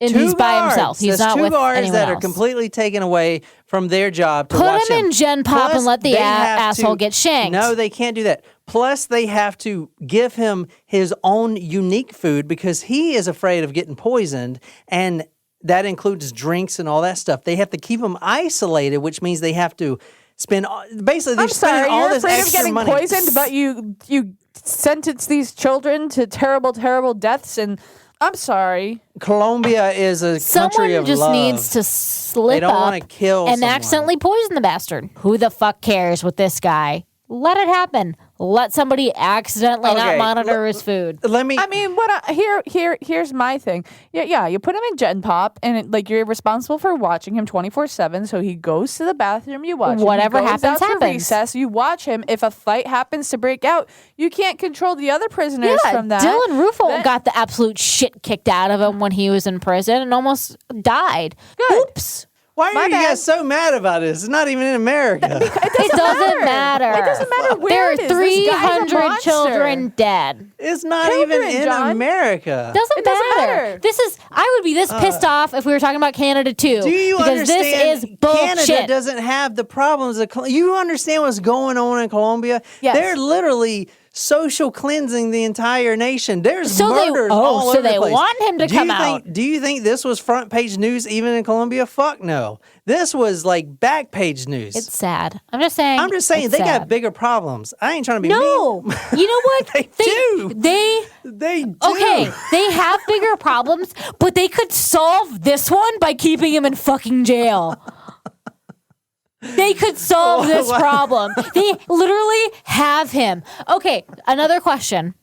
And he's by himself. He's That's not 2 with guards anyone that else. are completely taken away from their job to Put watch him in Gen Pop Plus, and let the they have asshole to- get shanked. No, they can't do that. Plus, they have to give him his own unique food because he is afraid of getting poisoned, and that includes drinks and all that stuff. They have to keep him isolated, which means they have to spend basically they're I'm sorry, spending all you're this afraid of extra getting money. poisoned, but you sentence these children to terrible, terrible deaths, and I'm sorry. Colombia is a country Someone of just love. needs to slip They don't up wanna kill and someone. accidentally poison the bastard. Who the fuck cares with this guy? Let it happen. Let somebody accidentally not Okay, monitor his food. Let me. I mean, here's my thing. Yeah, you put him in Gen Pop, and you're responsible for watching him 24/7. So he goes to the bathroom, you watch him. Whatever He goes happens, out to happens. recess, you watch him. If a fight happens to break out, you can't control the other prisoners from that. Dylan Rufo Then- got the absolute shit kicked out of him when he was in prison and almost died. Good. Oops. Why are My you bad. guys so mad about this? It's not even in America. It doesn't matter. It doesn't matter where There are it is. This guy's a 300 monster. children dead. It's not Children, even in John. America. Doesn't matter. I would be this pissed off if we were talking about Canada too. Do you because understand? this is bullshit. Canada doesn't have the problems. You understand what's going on in Colombia? Yes. They're literally social cleansing the entire nation. There's So they- murders oh, all so over they the place. want him to Do you come think- out. Do you think this was front page news even in Colombia? Fuck no. This was like back page news. It's sad. I'm just saying. I'm just saying it's they sad. got bigger problems. I ain't trying to be No, mean. you know what? They do. They do. Okay, they have bigger problems, but they could solve this one by keeping him in fucking jail. They could solve this problem. They literally have him. Okay, another question.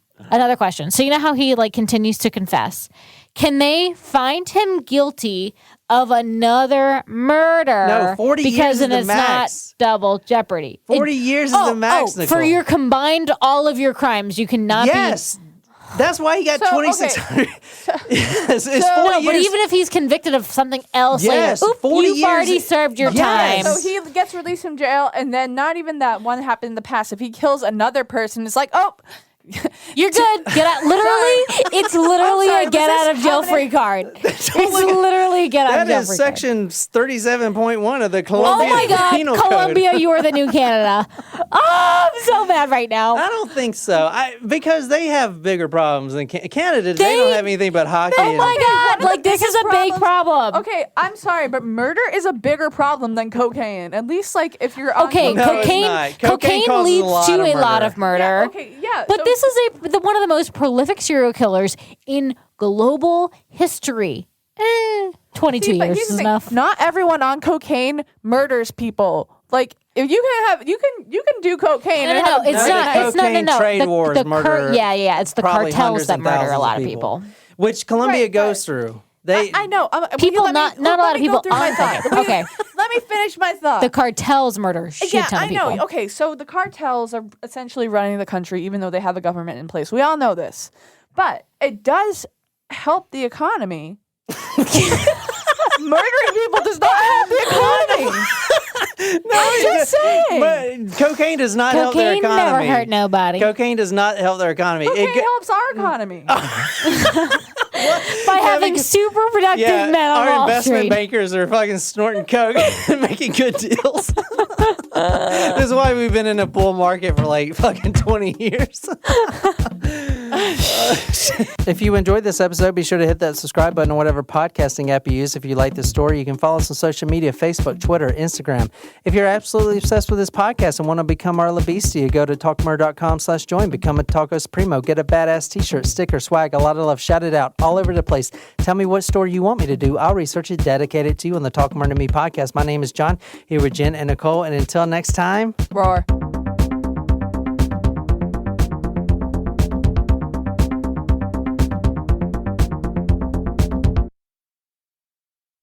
So you know how he like continues to confess? Can they find him guilty of another murder? No, 40 because years is then the it's max. not double jeopardy. 40 years is the max, for Nicole. your combined all of your crimes, you cannot be. Yes. That's why he got So, 2,600. Yes, it's 40 No, years. but even if he's convicted of something else Yes, later, 40 you've years- already served your Yes. time. So he gets released from jail, and then not even that one happened in the past. If he kills another person, it's like, oh, You're good. Get out. Literally, it's literally sorry, a was get this out of jail happening? free card. It's literally a get out That of jail is free card. section 37.1 of the Oh Colombian my God, Penal Colombia, Code. you are the new Canada. Oh, I'm so mad right now. I don't think so. Because they have bigger problems than Canada. They don't They- have anything but hockey. Oh my God, one of like the this is biggest a big problem. okay, I'm sorry, but murder is a bigger problem than cocaine. At least, like, if you're on Okay, No, it's cocaine not. Cocaine cocaine causes leads a lot to of a lot murder. of murder. Yeah, okay, yeah. But so- this is one of the most prolific serial killers in global history. 22 But years here's the is thing, enough. Not everyone on cocaine murders people. Like, if you can do cocaine. No, and no, have it's a No, not. the It's not. cocaine No, trade the, wars the murder yeah. It's the probably cartels hundreds that and murder a thousands lot of of people. Which Colombia Right, goes but- through. They I know. People, let me- not a let lot me of people go through my aren't thought. there. Okay, Let me finish my thought. the cartels murder a shit yeah, ton I of people. know. Okay, so the cartels are essentially running the country, even though they have a government in place. We all know this, but it does help the economy. Murdering people does not help the economy. I'm just saying. But cocaine does not help their Cocaine economy. never hurt nobody. Cocaine does not help their economy. Cocaine helps our economy. By having super productive men on our Wall investment Street. bankers are fucking snorting coke and making good deals. This is why we've been in a bull market for like fucking 20 years. If you enjoyed this episode, be sure to hit that subscribe button on whatever podcasting app you use. If you like this story, you can follow us on social media, Facebook, Twitter, Instagram. If you're absolutely obsessed with this podcast and want to become our Beastia, go to talkmurder.com/join, become a Tacos Primo, get a badass t-shirt, sticker, swag, a lot of love, shout it out all over the place. Tell me what story you want me to do. I'll research it, dedicate it to you on the Talk Murder to Me podcast. My name is John, here with Jen and Nicole, and until next time, Roar.